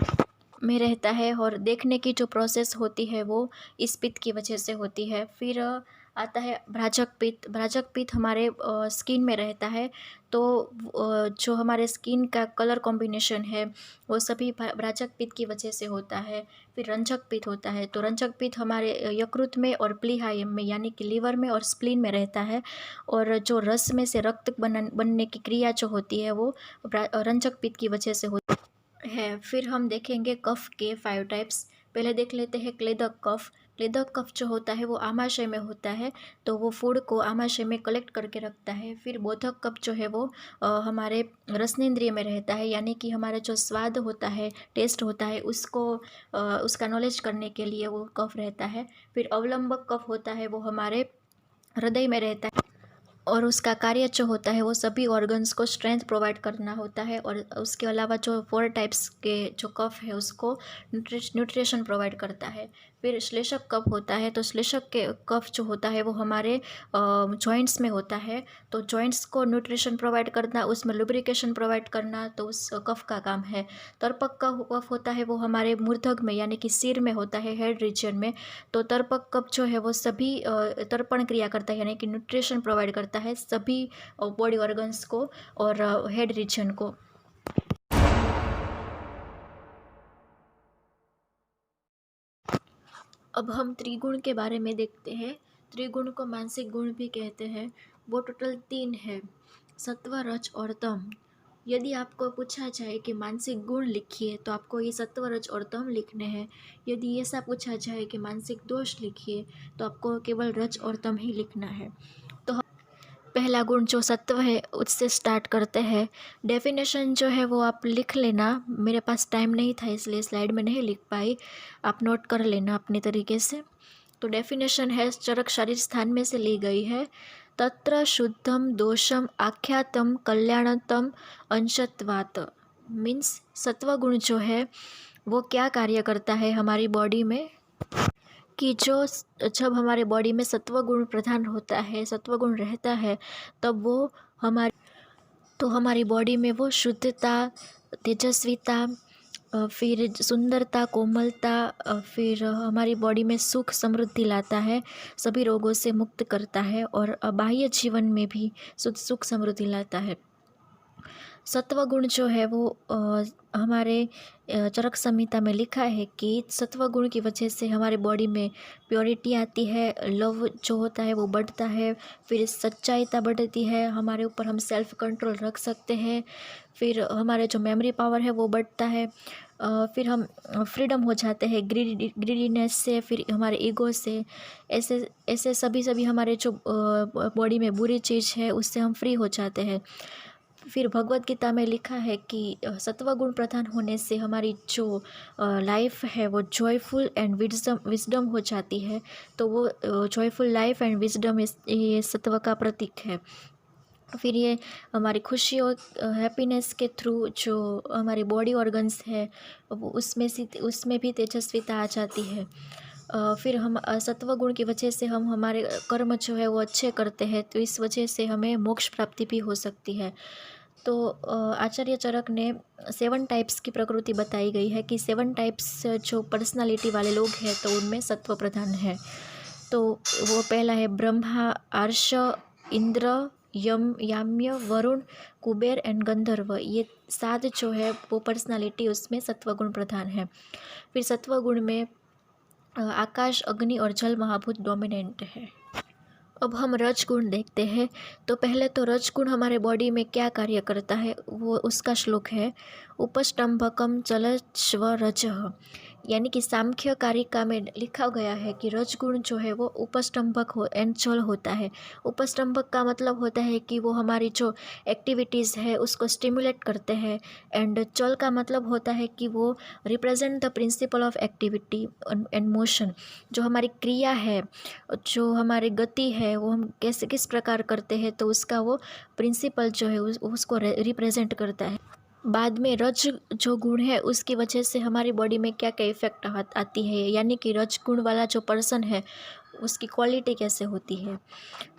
Speaker 1: में रहता है और देखने की जो प्रोसेस होती है वो इस पित्त की वजह से होती है। फिर आता है भ्राजक पित्त। भ्राजक पित्त हमारे स्किन में रहता है। तो जो हमारे स्किन का कलर कॉम्बिनेशन है वो सभी भ्राजक पित्त की वजह से होता है। फिर रंजक पित्त होता है। तो रंजक पित्त हमारे यकृत में और प्लीहाइम में यानी कि लीवर में और स्प्लीन में रहता है। और जो रस में से रक्त बनने की क्रिया जो होती है वो रंजक पित्त की वजह से होती है। फिर हम देखेंगे कफ के 5 टाइप्स। पहले देख लेते हैं क्लेदक कफ। क्लेदक कफ जो होता है वो आमाशय में होता है, तो वो फूड को आमाशय में कलेक्ट करके रखता है। फिर बोधक कफ जो है वो हमारे रसनेंद्रिय में रहता है, यानी कि हमारा जो स्वाद होता है, टेस्ट होता है, उसको उसका नॉलेज करने के लिए वो कफ रहता है। फिर अवलंबक कफ होता है, वो हमारे हृदय में रहता है और उसका कार्य जो होता है वो सभी ऑर्गन्स को स्ट्रेंथ प्रोवाइड करना होता है। और उसके अलावा जो 4 टाइप्स के जो कफ है उसको न्यूट्रिशन प्रोवाइड करता है। फिर श्लेषक कफ होता है, तो श्लेषक के कफ जो होता है वो हमारे जॉइंट्स में होता है, तो जॉइंट्स को न्यूट्रिशन प्रोवाइड करना, उसमें लुब्रिकेशन प्रोवाइड करना, तो उस कफ का काम है। तर्पक का कफ होता है वो हमारे मूर्धक में यानी कि सिर में होता है, हेड रीजन में, तो तर्पक कफ जो है वो सभी तर्पण क्रिया करता है, यानी कि न्यूट्रिशन प्रोवाइड करता है सभी बॉडी ऑर्गन्स को और हेड रीजन को। अब हम त्रिगुण के बारे में देखते हैं। त्रिगुण को मानसिक गुण भी कहते हैं। वो टोटल 3 है, सत्व, रज और तम। यदि आपको पूछा जाए कि मानसिक गुण लिखिए, तो आपको ये सत्व, रज और तम लिखने हैं। यदि ऐसा पूछा जाए कि मानसिक दोष लिखिए, तो आपको केवल रज और तम ही लिखना है। तो हम पहला गुण जो सत्व है उससे स्टार्ट करते हैं। डेफिनेशन जो है वो आप लिख लेना, मेरे पास टाइम नहीं था इसलिए स्लाइड में नहीं लिख पाई, आप नोट कर लेना अपने तरीके से। तो डेफिनेशन है, चरक शारीर स्थान में से ली गई है। तत्र शुद्धम दोषम आख्यातम कल्याणतम अंशत्वात्। मीन्स सत्वगुण जो है वो क्या कार्य करता है हमारी बॉडी में, कि जो जब हमारे बॉडी में सत्वगुण प्रधान होता है, सत्वगुण रहता है, तब वो हमारी बॉडी में वो शुद्धता, तेजस्विता, फिर सुंदरता, कोमलता, फिर हमारी बॉडी में सुख समृद्धि लाता है, सभी रोगों से मुक्त करता है और बाह्य जीवन में भी सुख समृद्धि लाता है। सत्वगुण जो है वो हमारे चरक संहिता में लिखा है कि सत्वगुण की वजह से हमारे बॉडी में प्योरिटी आती है, लव जो होता है वो बढ़ता है, फिर सच्चाईता बढ़ती है, हमारे ऊपर हम सेल्फ कंट्रोल रख सकते हैं, फिर हमारे जो मेमोरी पावर है वो बढ़ता है, फिर हम फ्रीडम हो जाते हैं ग्रीडीनेस से, फिर हमारे ईगो से, ऐसे ऐसे सभी हमारे जो बॉडी में बुरी चीज़ है उससे हम फ्री हो जाते हैं। फिर भगवत गीता में लिखा है कि सत्वगुण प्रधान होने से हमारी जो लाइफ है वो जॉयफुल एंड विजडम हो जाती है, तो वो जॉयफुल लाइफ एंड विजडम ये सत्व का प्रतीक है। फिर ये हमारी खुशी और हैप्पीनेस के थ्रू जो हमारी बॉडी ऑर्गन्स है वो उसमें भी तेजस्विता आ जाती है। फिर हम सत्वगुण की वजह से हम हमारे कर्म जो है वो अच्छे करते हैं, तो इस वजह से हमें मोक्ष प्राप्ति भी हो सकती है। तो आचार्य चरक ने 7 टाइप्स की प्रकृति बताई गई है कि 7 टाइप्स जो पर्सनालिटी वाले लोग हैं तो उनमें सत्व प्रधान है। तो वो पहला है ब्रह्मा, आर्ष, इंद्र, यम, याम्य, वरुण, कुबेर एंड गंधर्व। ये 7 जो है वो पर्सनालिटी उसमें सत्वगुण प्रधान है। फिर सत्वगुण में आकाश, अग्नि और जल महाभूत डोमिनेंट है। अब हम रजगुण देखते हैं। तो पहले तो रजगुण हमारे बॉडी में क्या कार्य करता है वो उसका श्लोक है, उपष्टंभकम चलस्व रजः। यानी कि सांख्य कारिका में लिखा गया है कि रजगुण जो है वो उपष्टंभक हो एंड चल होता है। उपष्टंभक का मतलब होता है कि वो हमारी जो एक्टिविटीज़ है उसको स्टिमुलेट करते हैं, एंड चल का मतलब होता है कि वो represent the principle of activity and motion. जो हमारी क्रिया है, जो हमारी गति है, वो हम कैसे किस प्रकार करते हैं, तो उसका वो प्रिंसिपल जो है उसको रिप्रेजेंट करता है। बाद में रज जो गुण है उसकी वजह से हमारी बॉडी में क्या क्या इफ़ेक्ट आती है, यानी कि रज गुण वाला जो पर्सन है उसकी क्वालिटी कैसे होती है।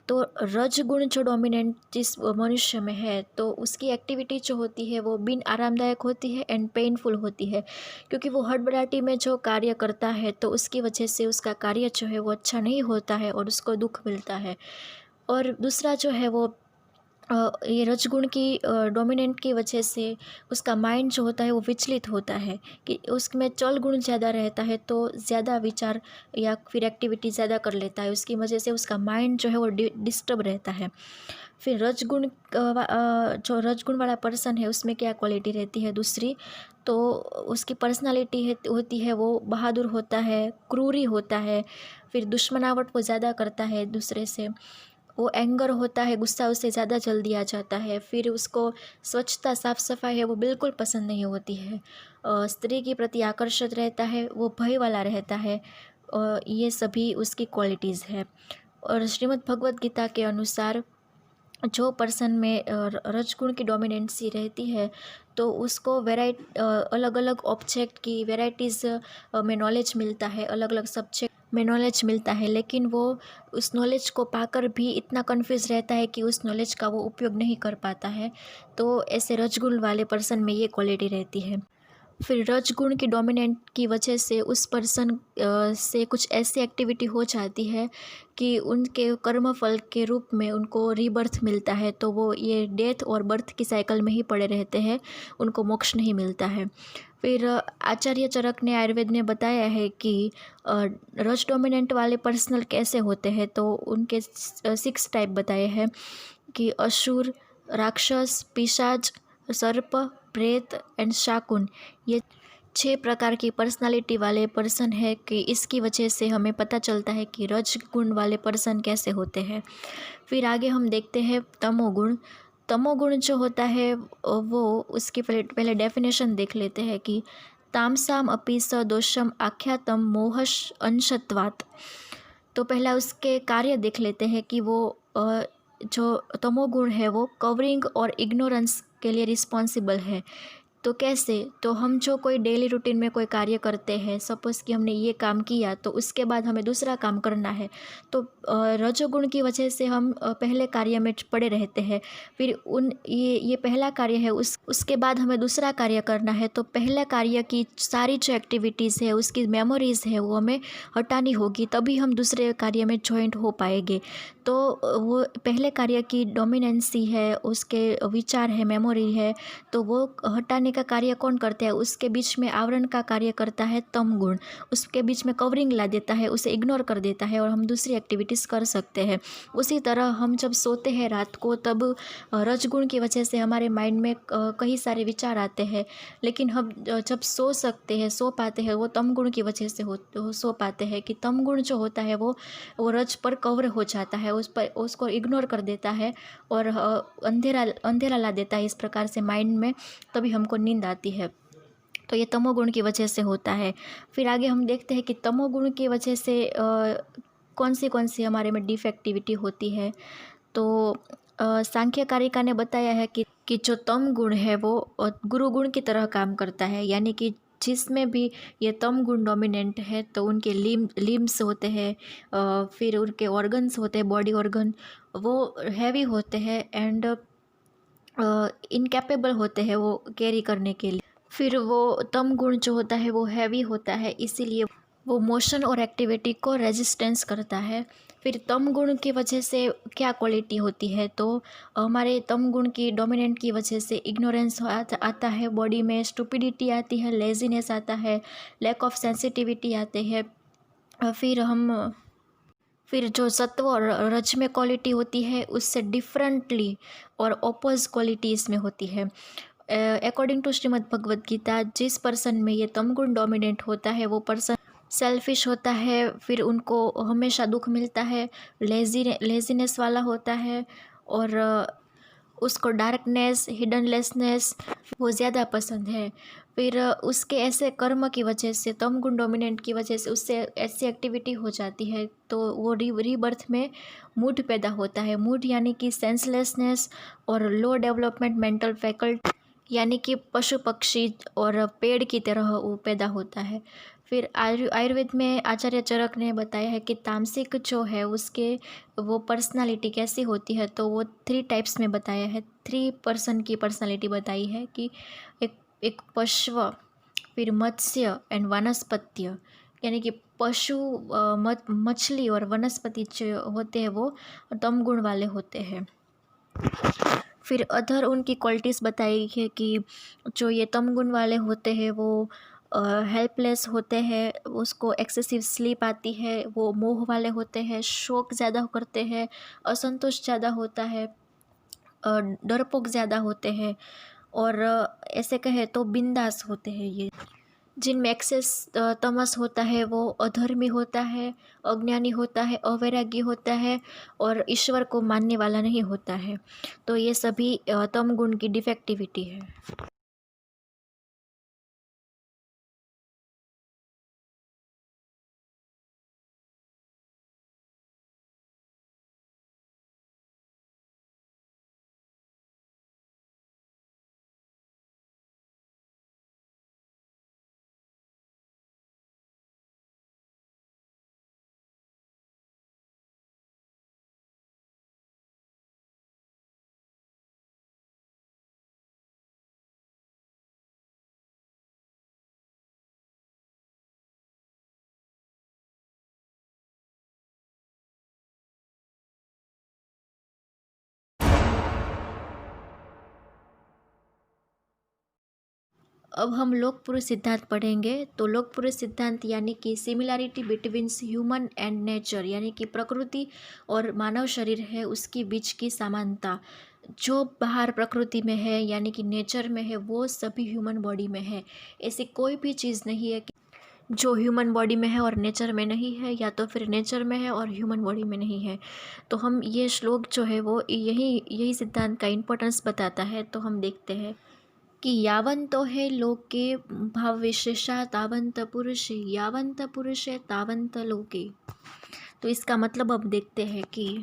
Speaker 1: तो रज गुण जो डोमिनेंट जिस मनुष्य में है तो उसकी एक्टिविटी जो होती है वो बिन आरामदायक होती है एंड पेनफुल होती है, क्योंकि वो हड़बड़ाहटी में जो कार्य करता है तो उसकी वजह से उसका कार्य जो है वो अच्छा नहीं होता है और उसको दुख मिलता है। और दूसरा जो है वो ये रजगुण की डोमिनेंट की वजह से उसका माइंड जो होता है वो विचलित होता है कि उसमें चल गुण ज़्यादा रहता है, तो ज़्यादा विचार या फिर एक्टिविटी ज़्यादा कर लेता है, उसकी वजह से उसका माइंड जो है वो डिस्टर्ब रहता है। फिर जो रजगुण वाला पर्सन है उसमें क्या क्वालिटी रहती है दूसरी, तो उसकी पर्सनालिटी है होती है वो बहादुर होता है, क्रूरी होता है, फिर दुश्मनावट वो ज़्यादा करता है दूसरे से, वो एंगर होता है, गुस्सा उससे ज़्यादा जल्दी आ जाता है, फिर उसको स्वच्छता साफ़ सफाई है वो बिल्कुल पसंद नहीं होती है, स्त्री के प्रति आकर्षित रहता है, वो भय वाला रहता है, ये सभी उसकी क्वालिटीज़ है। और श्रीमद् भगवत गीता के अनुसार जो पर्सन में रजगुण की डोमिनेंसी रहती है, तो उसको अलग अलग ऑब्जेक्ट की वेराइटीज़ में नॉलेज मिलता है, अलग अलग सब्जेक्ट में नॉलेज मिलता है, लेकिन वो उस नॉलेज को पाकर भी इतना कंफ्यूज रहता है कि उस नॉलेज का वो उपयोग नहीं कर पाता है। तो ऐसे रजगुण वाले पर्सन में ये क्वालिटी रहती है। फिर रजगुण की डोमिनेंट की वजह से उस पर्सन से कुछ ऐसी एक्टिविटी हो जाती है कि उनके कर्मफल के रूप में उनको रीबर्थ मिलता है, तो वो ये डेथ और बर्थ की साइकिल में ही पड़े रहते हैं, उनको मोक्ष नहीं मिलता है। फिर आचार्य चरक ने आयुर्वेद ने बताया है कि रज डोमिनेंट वाले पर्सनल कैसे होते हैं, तो उनके 6 टाइप बताए हैं कि असुर, राक्षस, पिशाच, सर्प, प्रेत एंड शाकुन, ये 6 प्रकार की पर्सनालिटी वाले पर्सन है कि इसकी वजह से हमें पता चलता है कि रजगुण वाले पर्सन कैसे होते हैं। फिर आगे हम देखते हैं तमोगुण। तमोगुण जो होता है वो उसकी पहले डेफिनेशन देख लेते हैं कि तामसाम अपि स दोषम आख्यातम मोहश अंशत्वात्। तो पहला उसके कार्य देख लेते हैं कि वो जो तमोगुण है वो कवरिंग और इग्नोरेंस के लिए रिस्पॉन्सिबल है। तो कैसे, तो हम जो कोई डेली रूटीन में कोई कार्य करते हैं, सपोज़ कि हमने ये काम किया तो उसके बाद हमें दूसरा काम करना है, तो रजोगुण की वजह से हम पहले कार्य में पड़े रहते हैं, फिर ये पहला कार्य है, उसके बाद हमें दूसरा कार्य करना है, तो पहला कार्य की सारी जो एक्टिविटीज़ है उसकी मेमोरीज़ है वो हमें हटानी होगी, तभी हम दूसरे कार्य में जॉइंट हो पाएंगे। तो वो पहले कार्य की डोमिनेंसी है, उसके विचार है, मेमोरी है, तो वो हटाने का कार्य कौन करता है, उसके बीच में आवरण का कार्य करता है तम गुण, उसके बीच में कवरिंग ला देता है, उसे इग्नोर कर देता है और हम दूसरी एक्टिविटीज़ कर सकते हैं। उसी तरह हम जब सोते हैं रात को, तब रजगुण की वजह से हमारे माइंड में कई सारे विचार आते हैं, लेकिन हम जब सो पाते हैं वो तम गुण की वजह से सो पाते हैं कि तम गुण जो होता है वो रज पर कवर हो जाता है, उस पर उसको इग्नोर कर देता है और अंधेरा अंधेरा ला देता है इस प्रकार से माइंड में, तभी हमको नींद आती है। तो ये तमोगुण की वजह से होता है। फिर आगे हम देखते हैं कि तमोगुण की वजह से कौन सी हमारे में डिफेक्टिविटी होती है। तो सांख्य कारिका ने बताया है कि जो तम गुण है वो गुरु गुण की तरह काम करता है, यानी कि जिसमें भी ये तम गुण डोमिनेंट है तो उनके लिम्स होते हैं, फिर उनके ऑर्गन्स होते हैं, बॉडी ऑर्गन वो हैवी होते हैं एंड इनकैपेबल होते हैं वो कैरी करने के लिए। फिर वो तम गुण जो होता है वो हैवी होता है, इसीलिए वो मोशन और एक्टिविटी को रेजिस्टेंस करता है। फिर तम गुण की वजह से क्या क्वालिटी होती है, तो हमारे तम गुण की डोमिनेंट की वजह से इग्नोरेंस आता है, बॉडी में स्टुपिडिटी आती है, लेजीनेस आता है, लैक ऑफ सेंसिटिविटी आते हैं। फिर जो सत्व और रज में क्वालिटी होती है उससे डिफरेंटली और ओपोज क्वालिटी इसमें होती है। अकॉर्डिंग टू श्रीमद् भगवद गीता, जिस पर्सन में ये तमगुण डोमिनेंट होता है वो पर्सन सेल्फिश होता है, फिर उनको हमेशा दुख मिलता है, लेजीनेस वाला होता है और उसको डार्कनेस, हिडनलेसनेस वो ज़्यादा पसंद है। फिर उसके ऐसे कर्म की वजह से, तम गुण डोमिनेंट की वजह से उससे ऐसी एक्टिविटी हो जाती है तो वो रीबर्थ में मूड पैदा होता है। मूड यानी कि सेंसलेसनेस और लो डेवलपमेंट मेंटल फैकल्टी, यानी कि पशु पक्षी और पेड़ की तरह वो पैदा होता है। फिर आयुर्वेद में आचार्य चरक ने बताया है कि तामसिक जो है उसके वो पर्सनालिटी कैसी होती है, तो वो 3 टाइप्स में बताया है, 3 पर्सन की पर्सनालिटी बताई है कि एक एक पशु, फिर मत्स्य एंड वनस्पत्य, यानी कि पशु, मछली और वनस्पति जो होते हैं वो तम गुण वाले होते हैं। फिर अदर उनकी क्वालिटीज़ बताई है कि जो ये तम गुण वाले होते हैं वो हेल्पलेस होते हैं, उसको एक्सेसिव स्लीप आती है, वो मोह वाले होते हैं, शौक ज़्यादा करते हैं, असंतोष ज़्यादा होता है, डरपोक ज़्यादा होते हैं और ऐसे कहें तो बिंदास होते हैं ये। जिनमें एक्सेस तमस होता है वो अधर्मी होता है, अज्ञानी होता है, अवैरागी होता है और ईश्वर को मानने वाला नहीं होता है। तो ये सभी तम गुण की डिफेक्टिविटी है। अब हम लोक पुरुष सिद्धांत पढ़ेंगे। तो लोक पुरुष सिद्धांत यानी कि similarity between human and nature, यानी कि प्रकृति और मानव शरीर है उसकी बीच की समानता। जो बाहर प्रकृति में है यानी कि नेचर में है वो सभी ह्यूमन बॉडी में है। ऐसी कोई भी चीज़ नहीं है कि जो ह्यूमन बॉडी में है और नेचर में नहीं है, या तो फिर नेचर में है और ह्यूमन बॉडी में नहीं है। तो हम ये श्लोक जो है वो यही यही सिद्धांत का इम्पोर्टेंस बताता है। तो हम देखते हैं कि यावन्तो है लोके भावविशेषा तावन्त पुरुषे, यावन्त पुरुषे तावन्त लोके। तो इसका मतलब अब देखते हैं कि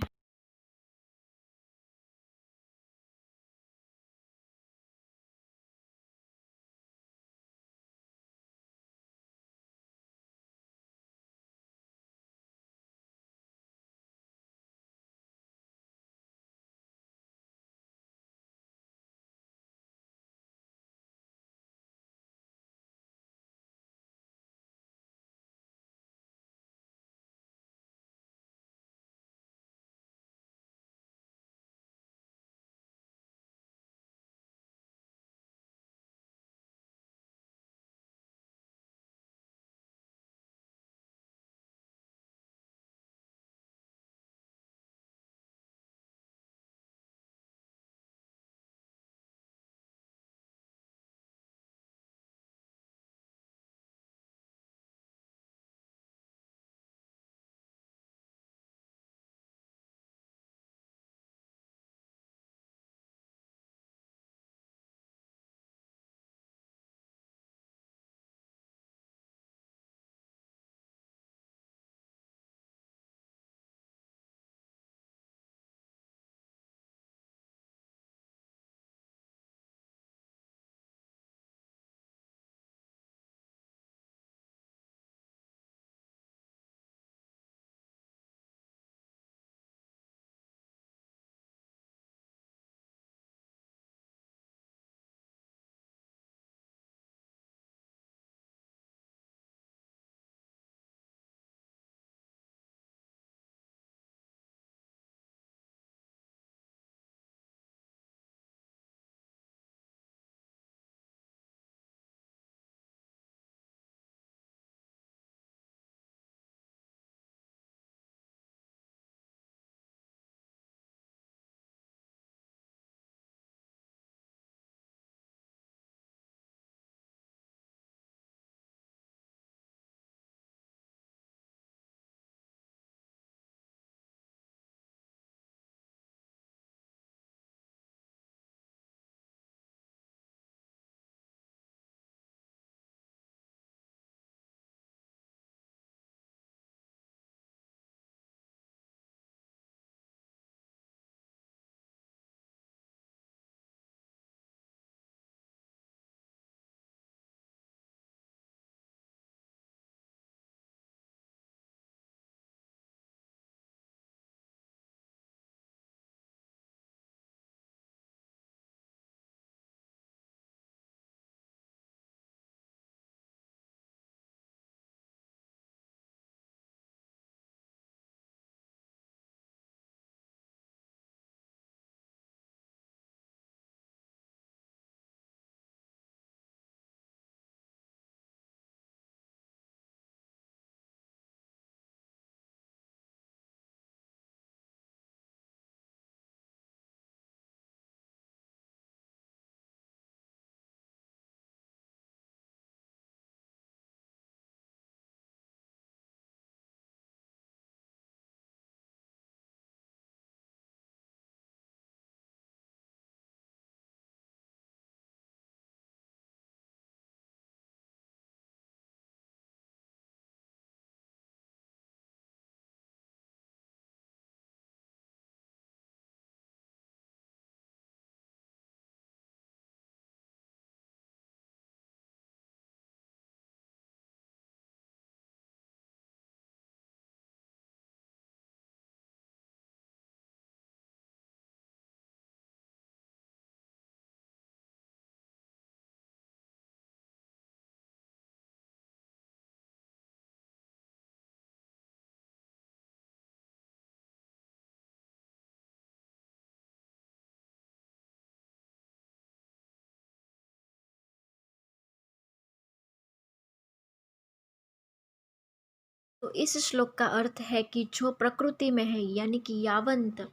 Speaker 1: तो इस श्लोक का अर्थ है कि जो प्रकृति में है, यानी कि यावंत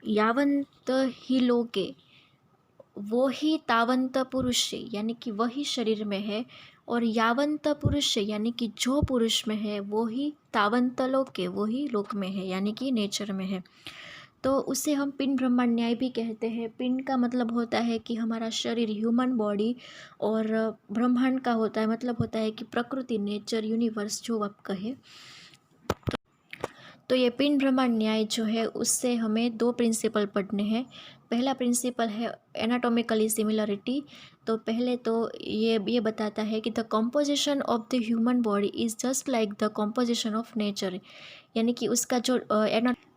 Speaker 1: यावंत ही लोके, वो ही तावंत पुरुष यानी कि वही शरीर में है, और यावंत पुरुष यानी कि जो पुरुष में है वो ही तावंत लोके, वो ही लोक में है, यानी कि नेचर में है। तो उसे हम पिंड ब्रह्मांड न्याय भी कहते हैं। पिंड का मतलब होता है कि हमारा शरीर, ह्यूमन बॉडी, और ब्रह्मांड का होता है मतलब होता है कि प्रकृति, नेचर, यूनिवर्स, जो आप कहे। तो ये पिंड ब्रह्मांड न्याय जो है उससे हमें दो प्रिंसिपल पढ़ने हैं। पहला प्रिंसिपल है एनाटॉमिकली सिमिलरिटी। तो पहले तो ये बताता है कि the composition of the human body is just like the composition of nature, यानी कि उसका जो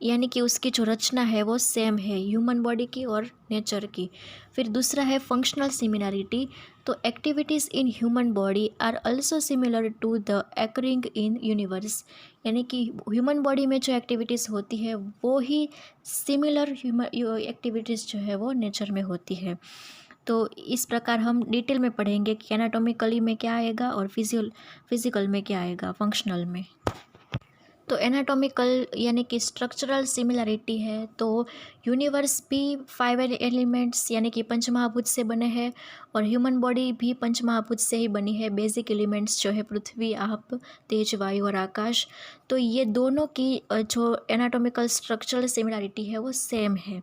Speaker 1: यानी कि उसकी जो रचना है वो सेम है ह्यूमन बॉडी की और नेचर की। फिर दूसरा है फंक्शनल सिमिलरिटी। तो activities in human body are also similar to the occurring in universe, यानी कि ह्यूमन बॉडी में जो एक्टिविटीज़ होती है वो ही सिमिलर ह्यूमन एक्टिविटीज़ जो है वो नेचर में होती है। तो इस प्रकार हम डिटेल में पढ़ेंगे कि एनाटॉमिकली में क्या आएगा और फिजिकल में क्या आएगा, फंक्शनल में। तो एनाटॉमिकल यानी कि स्ट्रक्चरल सिमिलरिटी है। तो यूनिवर्स भी 5 एलिमेंट्स यानी कि पंचमहाभूत से बने हैं, और ह्यूमन बॉडी भी पंचमहाभूत से ही बनी है। बेसिक एलिमेंट्स जो है पृथ्वी, आप, तेज, वायु और आकाश। तो ये दोनों की जो एनाटॉमिकल स्ट्रक्चरल सिमिलरिटी है वो सेम है,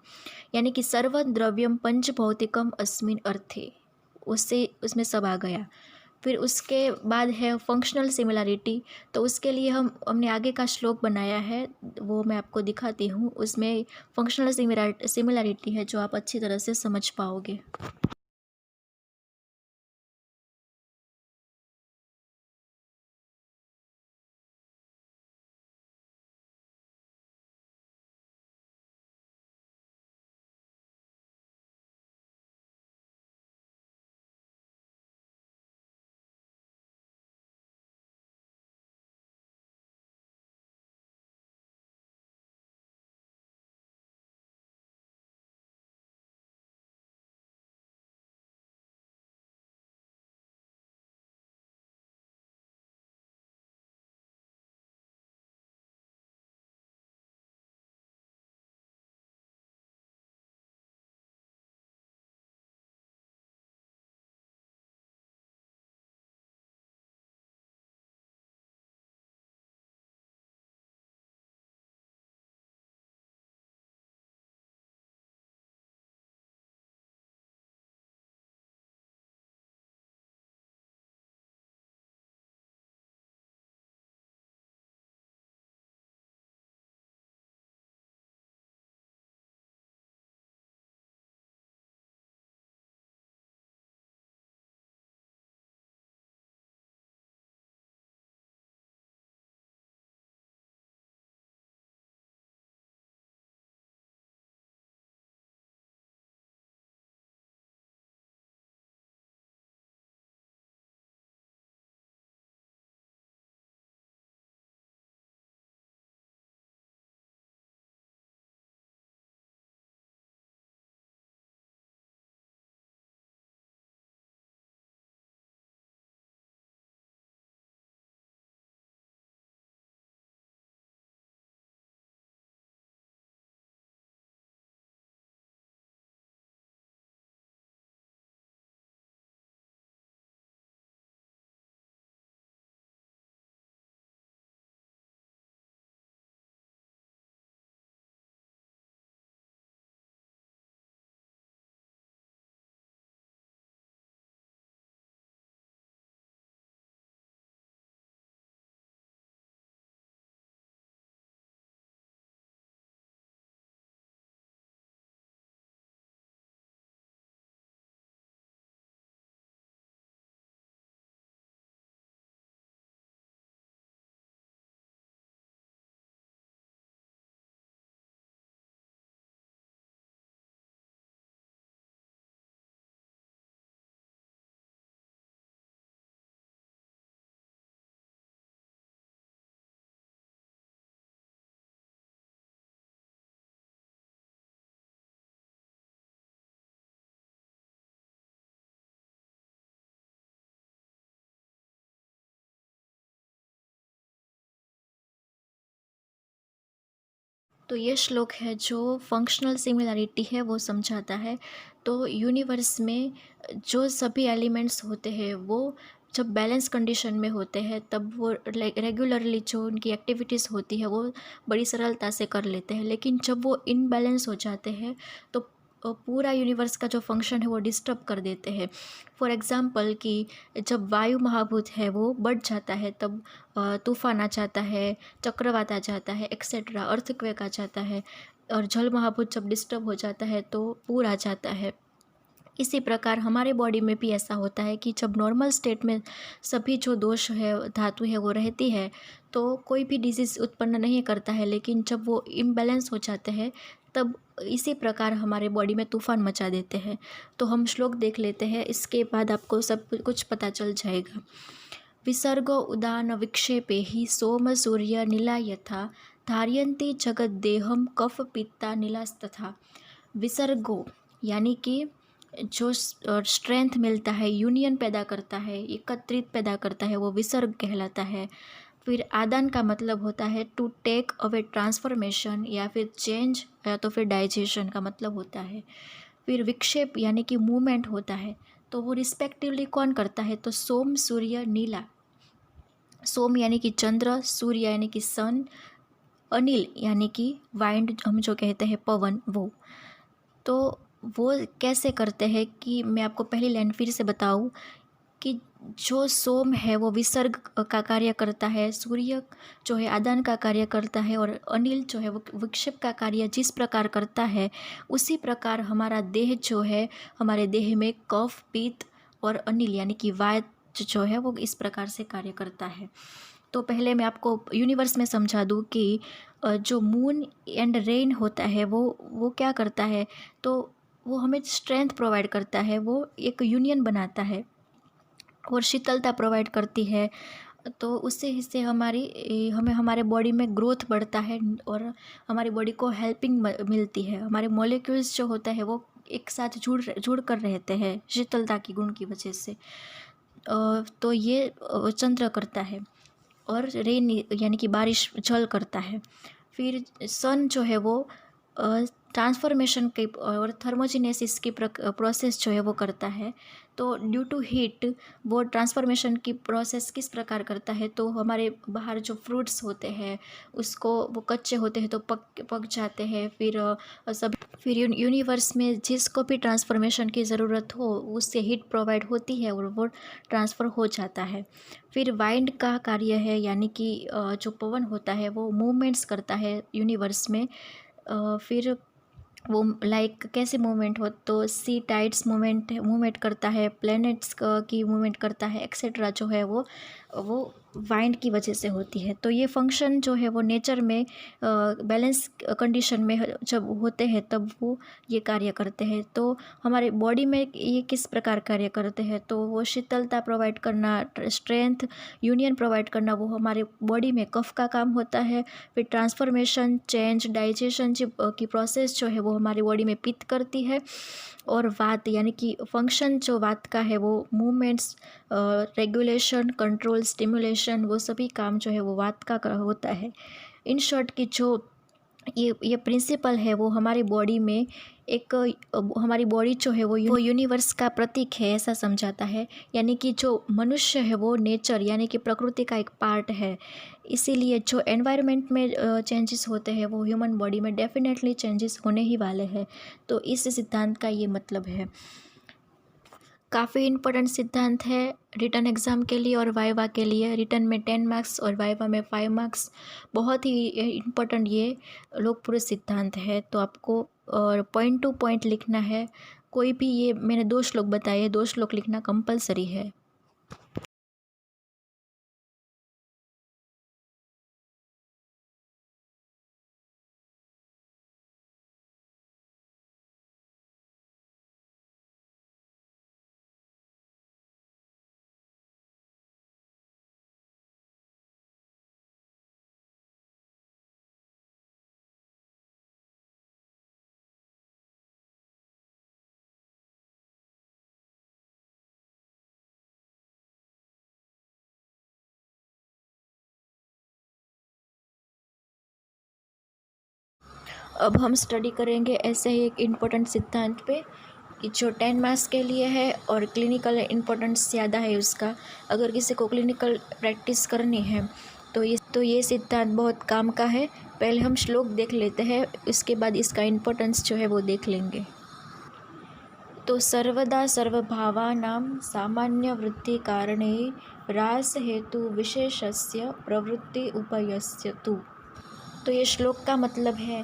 Speaker 1: यानी कि सर्व द्रव्यम पंच भौतिकम अस्मिन अर्थे, उससे उसमें सब आ गया। फिर उसके बाद है फंक्शनल सिमिलरिटी। तो उसके लिए हमने आगे का श्लोक बनाया है, वो मैं आपको दिखाती हूँ। उसमें फंक्शनल सिमिलरिटी है जो आप अच्छी तरह से समझ पाओगे। तो ये श्लोक है जो फंक्शनल सिमिलैरिटी है वो समझाता है। तो यूनिवर्स में जो सभी एलिमेंट्स होते हैं वो जब बैलेंस कंडीशन में होते हैं तब वो रेगुलरली जो उनकी एक्टिविटीज़ होती है वो बड़ी सरलता से कर लेते हैं, लेकिन जब वो इनबैलेंस हो जाते हैं तो पूरा यूनिवर्स का जो फंक्शन है वो डिस्टर्ब कर देते हैं। फॉर एग्ज़ाम्पल कि जब वायु महाभूत है वो बढ़ जाता है तब तूफान आ जाता है, चक्रवात आ जाता है, एक्सेट्रा, अर्थक्वेक आ जाता है। और जल महाभूत जब डिस्टर्ब हो जाता है तो पूर आ जाता है। इसी प्रकार हमारे बॉडी में भी ऐसा होता है कि जब नॉर्मल स्टेट में सभी जो दोष है, धातु है वो रहती है तो कोई भी डिजीज़ उत्पन्न नहीं करता है, लेकिन जब वो इम्बैलेंस हो जाते हैं तब इसी प्रकार हमारे बॉडी में तूफान मचा देते हैं। तो हम श्लोक देख लेते हैं, इसके बाद आपको सब कुछ पता चल जाएगा। विसर्गो उदान विक्षेपे ही सोम सूर्य नीला यथा धारयन्ति जगत देहम कफ पित्ता नीलास्तथा। विसर्गो यानी कि जो स्ट्रेंथ मिलता है, यूनियन पैदा करता है, एकत्रित पैदा करता है, वो विसर्ग कहलाता है। फिर आदान का मतलब होता है टू टेक अवे, ट्रांसफॉर्मेशन या फिर चेंज या तो फिर डाइजेशन का मतलब होता है। फिर विक्षेप यानी कि मूवमेंट होता है, तो वो रिस्पेक्टिवली कौन करता है, तो सोम सूर्य नीला। सोम यानी कि चंद्र, सूर्य यानी कि सन, अनिल यानी कि वाइंड, हम जो कहते हैं पवन, वो। तो वो कैसे करते हैं कि मैं आपको पहली लाइन फिर से बताऊं कि जो सोम है वो विसर्ग का कार्य करता है, सूर्य जो है आदान का कार्य करता है, और अनिल जो है वो विक्षेप का कार्य जिस प्रकार करता है उसी प्रकार हमारा देह जो है, हमारे देह में कफ, पित्त और अनिल यानी कि वात जो है वो इस प्रकार से कार्य करता है। तो पहले मैं आपको यूनिवर्स में समझा दूँ कि जो मून एंड रेन होता है वो क्या करता है, तो वो हमें स्ट्रेंथ प्रोवाइड करता है, वो एक यूनियन बनाता है और शीतलता प्रोवाइड करती है। तो उससे हिस्से हमें हमारे बॉडी में ग्रोथ बढ़ता है और हमारी बॉडी को हेल्पिंग मिलती है। हमारे मॉलिक्यूल्स जो होता है वो एक साथ जुड़ कर रहते हैं शीतलता की गुण की वजह से। तो ये चंद्र करता है। और रेन यानी कि बारिश, जल करता है। फिर सन जो है वो ट्रांसफॉर्मेशन के और थर्मोजेनेसिस की प्रोसेस जो है वो करता है। तो ड्यू टू हीट वो ट्रांसफॉर्मेशन की प्रोसेस किस प्रकार करता है, तो हमारे बाहर जो फ्रूट्स होते हैं उसको, वो कच्चे होते हैं तो पक जाते हैं। फिर यूनिवर्स में जिसको भी ट्रांसफॉर्मेशन की ज़रूरत हो उससे हीट प्रोवाइड होती है और वो ट्रांसफ़र हो जाता है। फिर वाइंड का कार्य है यानी कि जो पवन होता है वो मूवमेंट्स करता है यूनिवर्स में। फिर वो लाइक कैसे मूवमेंट हो, तो सी टाइड्स मूवमेंट करता है, प्लैनेट्स की मूवमेंट करता है, एक्सेट्रा जो है वो वाइंड की वजह से होती है। तो ये फंक्शन जो है वो नेचर में बैलेंस कंडीशन में जब होते हैं तब वो ये कार्य करते हैं। तो हमारे बॉडी में ये किस प्रकार कार्य करते हैं, तो वो शीतलता प्रोवाइड करना, स्ट्रेंथ, यूनियन प्रोवाइड करना, वो हमारे बॉडी में कफ का काम होता है। फिर ट्रांसफॉर्मेशन, चेंज, डाइजेशन की प्रोसेस जो है वो हमारी बॉडी में पित्त करती है। और वात यानी कि फंक्शन जो वात का है वो मूवमेंट्स, रेगुलेशन, कंट्रोल, स्टिमुलेशन, वो सभी काम जो है वो वात का होता है। इन शॉर्ट कि जो ये प्रिंसिपल है वो हमारी बॉडी में एक हमारी बॉडी जो है वो यूनिवर्स का प्रतीक है ऐसा समझाता है। यानी कि जो मनुष्य है वो नेचर यानी कि प्रकृति का एक पार्ट है। इसीलिए जो एनवायरनमेंट में चेंजेस होते हैं वो ह्यूमन बॉडी में डेफिनेटली चेंजेस होने ही वाले हैं। तो इस सिद्धांत का ये मतलब है। काफ़ी इम्पोर्टेंट सिद्धांत है रिटन एग्ज़ाम के लिए और वाइवा के लिए। रिटन में 10 मार्क्स और वाइवा में 5 मार्क्स। बहुत ही इम्पोर्टेंट ये लोक पुरुष सिद्धांत है। तो आपको पॉइंट टू पॉइंट लिखना है। कोई भी, ये मैंने 2 श्लोक बताए, 2 श्लोक लिखना कंपलसरी है। अब हम स्टडी करेंगे ऐसे ही एक इम्पोर्टेंट सिद्धांत पे कि जो 10 मार्क्स के लिए है और क्लिनिकल इम्पोर्टेंस ज़्यादा है उसका। अगर किसी को क्लिनिकल प्रैक्टिस करनी है तो ये सिद्धांत बहुत काम का है। पहले हम श्लोक देख लेते हैं, उसके बाद इसका इम्पोर्टेंस जो है वो देख लेंगे। तो सर्वदा सर्वभावानां सामान्य वृद्धि कारणे ह्रास हेतु विशेषस्य प्रवृत्ति उपयस्य तु। तो ये श्लोक का मतलब है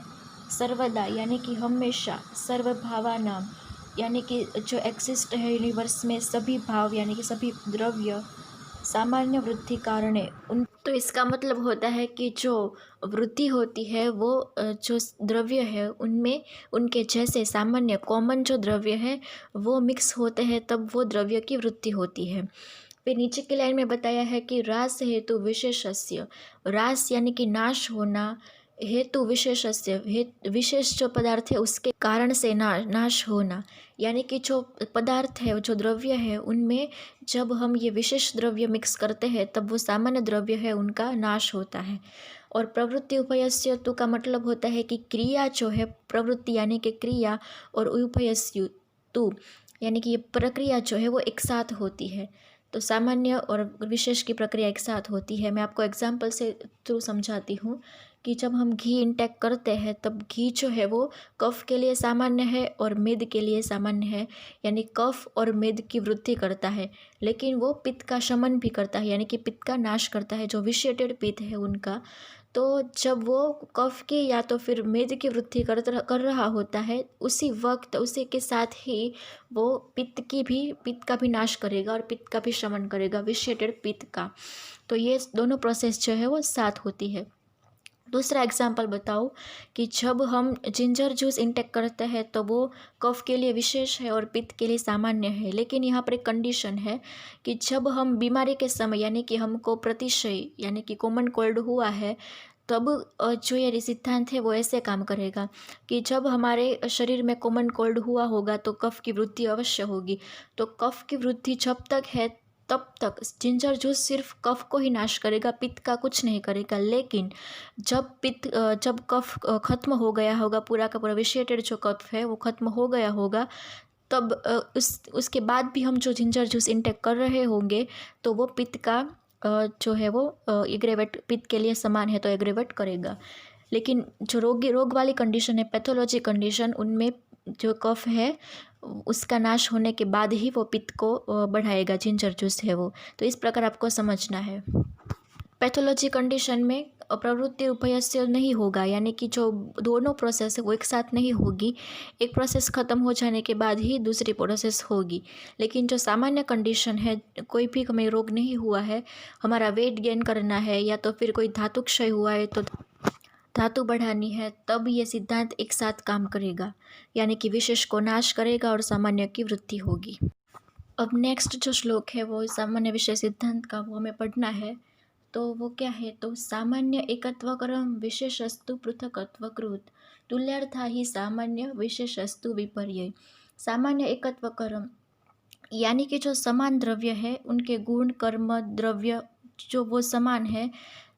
Speaker 1: सर्वदा यानी कि हमेशा, सर्वभावानां यानी कि जो एक्सिस्ट है यूनिवर्स में सभी भाव यानी कि सभी द्रव्य, सामान्य वृद्धि कारणे उन, तो इसका मतलब होता है कि जो वृद्धि होती है वो जो द्रव्य है उनमें उनके जैसे सामान्य कॉमन जो द्रव्य है वो मिक्स होते हैं तब वो द्रव्य की वृद्धि होती है। फिर नीचे की लाइन में बताया है कि ह्रास हेतु विशेषस्य, ह्रास यानी कि नाश होना, हेतु विशेषस्य विशेष जो पदार्थ है उसके कारण से नाश होना, यानी कि जो पदार्थ है जो द्रव्य है उनमें जब हम ये विशेष द्रव्य मिक्स करते हैं तब वो सामान्य द्रव्य है उनका नाश होता है। और प्रवृत्ति उभयस्य तु का मतलब होता है कि क्रिया जो है, प्रवृत्ति यानी कि क्रिया, और उभयस्य तु यानी कि ये प्रक्रिया जो है वो एक साथ होती है। तो सामान्य और विशेष की प्रक्रिया एक साथ होती है। मैं आपको एग्जाम्पल से थ्रू समझाती हूँ कि जब हम घी इंटेक करते हैं तब घी जो है वो कफ के लिए सामान्य है और मेद के लिए सामान्य है, यानी कफ और मेद की वृद्धि करता है, लेकिन वो पित्त का शमन भी करता है यानी कि पित्त का नाश करता है, जो विशिएटेड पित्त है उनका। तो जब वो कफ की या तो फिर मेद की वृद्धि कर रहा होता है उसी वक्त उसी के साथ ही वो पित्त का भी नाश करेगा और पित्त का भी शमन करेगा, विशिएटेड पित्त का। तो ये दोनों प्रोसेस जो है वो साथ होती है। दूसरा एग्जाम्पल बताओ कि जब हम जिंजर जूस इंटेक करते हैं तो वो कफ के लिए विशेष है और पित्त के लिए सामान्य है, लेकिन यहाँ पर एक कंडीशन है कि जब हम बीमारी के समय यानी कि हमको प्रतिशय यानी कि कॉमन कोल्ड हुआ है तब जो ये सिद्धांत है वो ऐसे काम करेगा कि जब हमारे शरीर में कॉमन कोल्ड हुआ होगा तो कफ की वृद्धि अवश्य होगी। तो कफ की वृद्धि जब तक है तब तक जिंजर जूस सिर्फ कफ को ही नाश करेगा, पित्त का कुछ नहीं करेगा। लेकिन जब कफ खत्म हो गया होगा, पूरा का पूरा विशिएटेड जो कफ है वो खत्म हो गया होगा, तब उसके बाद भी हम जो जिंजर जूस इंटेक कर रहे होंगे तो वो पित्त का जो है वो एग्रेवेट पित्त के लिए समान है तो एग्रेवेट करेगा। लेकिन जो रोग वाली कंडीशन है, पैथोलॉजी कंडीशन, उनमें जो कफ है उसका नाश होने के बाद ही वो पित्त को बढ़ाएगा, जिंजर जूस है वो। तो इस प्रकार आपको समझना है। पैथोलॉजी कंडीशन में प्रवृत्ति उभयस्य नहीं होगा, यानी कि जो दोनों प्रोसेस है वो एक साथ नहीं होगी, एक प्रोसेस ख़त्म हो जाने के बाद ही दूसरी प्रोसेस होगी। लेकिन जो सामान्य कंडीशन है, कोई भी हमें रोग नहीं हुआ है, हमारा वेट गेन करना है या तो फिर कोई धातु क्षय हुआ है तो धातु बढ़ानी है, तब ये सिद्धांत एक साथ काम करेगा, यानी कि विशेष को नाश करेगा और सामान्य की वृद्धि होगी। अब नेक्स्ट जो श्लोक है वो सामान्य विषय सिद्धांत का, वो हमें पढ़ना है। तो वो क्या है, तो सामान्य एकत्वकरम विशेषस्तु पृथकत्वकृत तुल्यार्था ही सामान्य विशेषस्तु विपर्यय। सामान्य एकत्वकरम यानी कि जो समान द्रव्य है उनके गुण कर्म द्रव्य जो वो समान है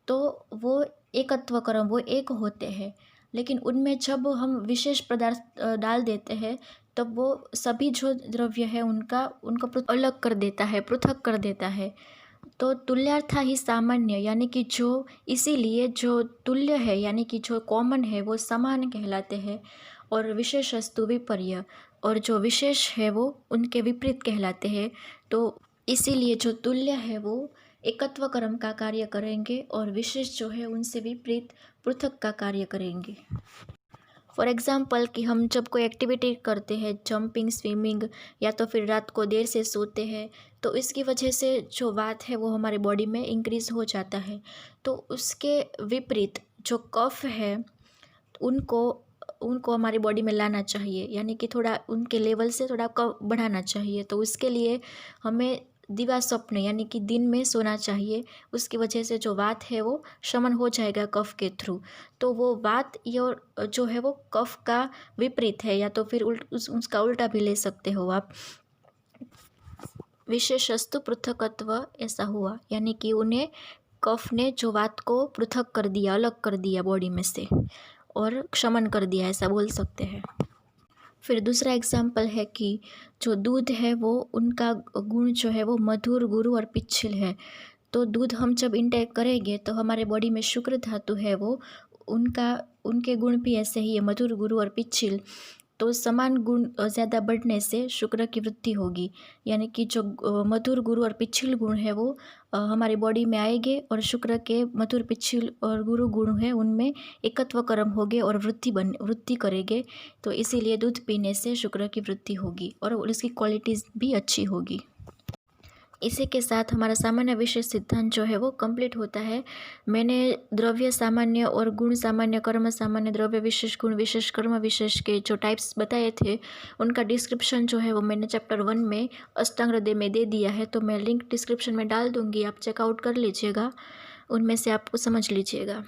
Speaker 1: तो वो एकत्वकरम वो एक होते हैं, लेकिन उनमें जब हम विशेष पदार्थ डाल देते हैं तब वो सभी जो द्रव्य है उनको अलग कर देता है, पृथक कर देता है। तो तुल्यार्था ही सामान्य यानी कि जो इसीलिए जो तुल्य है यानी कि जो कॉमन है वो समान कहलाते हैं, और विशेषस्तु विपर्य और जो विशेष है वो उनके विपरीत कहलाते हैं। तो इसीलिए जो तुल्य है वो एकत्व कर्म का कार्य करेंगे और विशेष जो है उनसे विपरीत पृथक का कार्य करेंगे। फॉर एग्ज़ाम्पल कि हम जब कोई एक्टिविटी करते हैं, जंपिंग, स्विमिंग, या तो फिर रात को देर से सोते हैं, तो इसकी वजह से जो वात है वो हमारे बॉडी में इंक्रीज़ हो जाता है। तो उसके विपरीत जो कफ है उनको उनको हमारी बॉडी में लाना चाहिए, यानी कि थोड़ा उनके लेवल से थोड़ा कफ बढ़ाना चाहिए। तो उसके लिए हमें दिवा स्वप्न यानी कि दिन में सोना चाहिए। उसकी वजह से जो वात है वो शमन हो जाएगा कफ के थ्रू। तो वो वात जो है वो कफ का विपरीत है, या तो फिर उसका उल्टा भी ले सकते हो आप। विशेषस्तु पृथकत्व ऐसा हुआ, यानी कि उन्हें कफ ने जो वात को पृथक कर दिया, अलग कर दिया बॉडी में से। और क्षमन कर दिया, ऐसा बोल सकते हैं। फिर दूसरा एग्जाम्पल है कि जो दूध है वो उनका गुण जो है वो मधुर, गुरु और पिच्छल है। तो दूध हम जब इंटेक करेंगे तो हमारे बॉडी में शुक्र धातु है वो उनके गुण भी ऐसे ही है, मधुर, गुरु और पिच्छल। तो समान गुण ज़्यादा बढ़ने से शुक्र की वृद्धि होगी, यानी कि जो मधुर, गुरु और पिच्छल गुण है वो हमारी बॉडी में आएंगे और शुक्र के मधुर, पिच्छल और गुरु गुण है उनमें एकत्व कर्म होंगे और वृद्धि करेंगे। तो इसीलिए दूध पीने से शुक्र की वृद्धि होगी और उसकी क्वालिटीज़ भी अच्छी होगी। इसी के साथ हमारा सामान्य विशेष सिद्धांत जो है वो कंप्लीट होता है। मैंने द्रव्य सामान्य और गुण सामान्य, कर्म सामान्य, द्रव्य विशेष, गुण विशेष, कर्म विशेष के जो टाइप्स बताए थे उनका डिस्क्रिप्शन जो है वो मैंने चैप्टर 1 में अष्टांग हृदय में दे दिया है। तो मैं लिंक डिस्क्रिप्शन में डाल दूँगी, आप चेकआउट कर लीजिएगा, उनमें से आपको समझ लीजिएगा।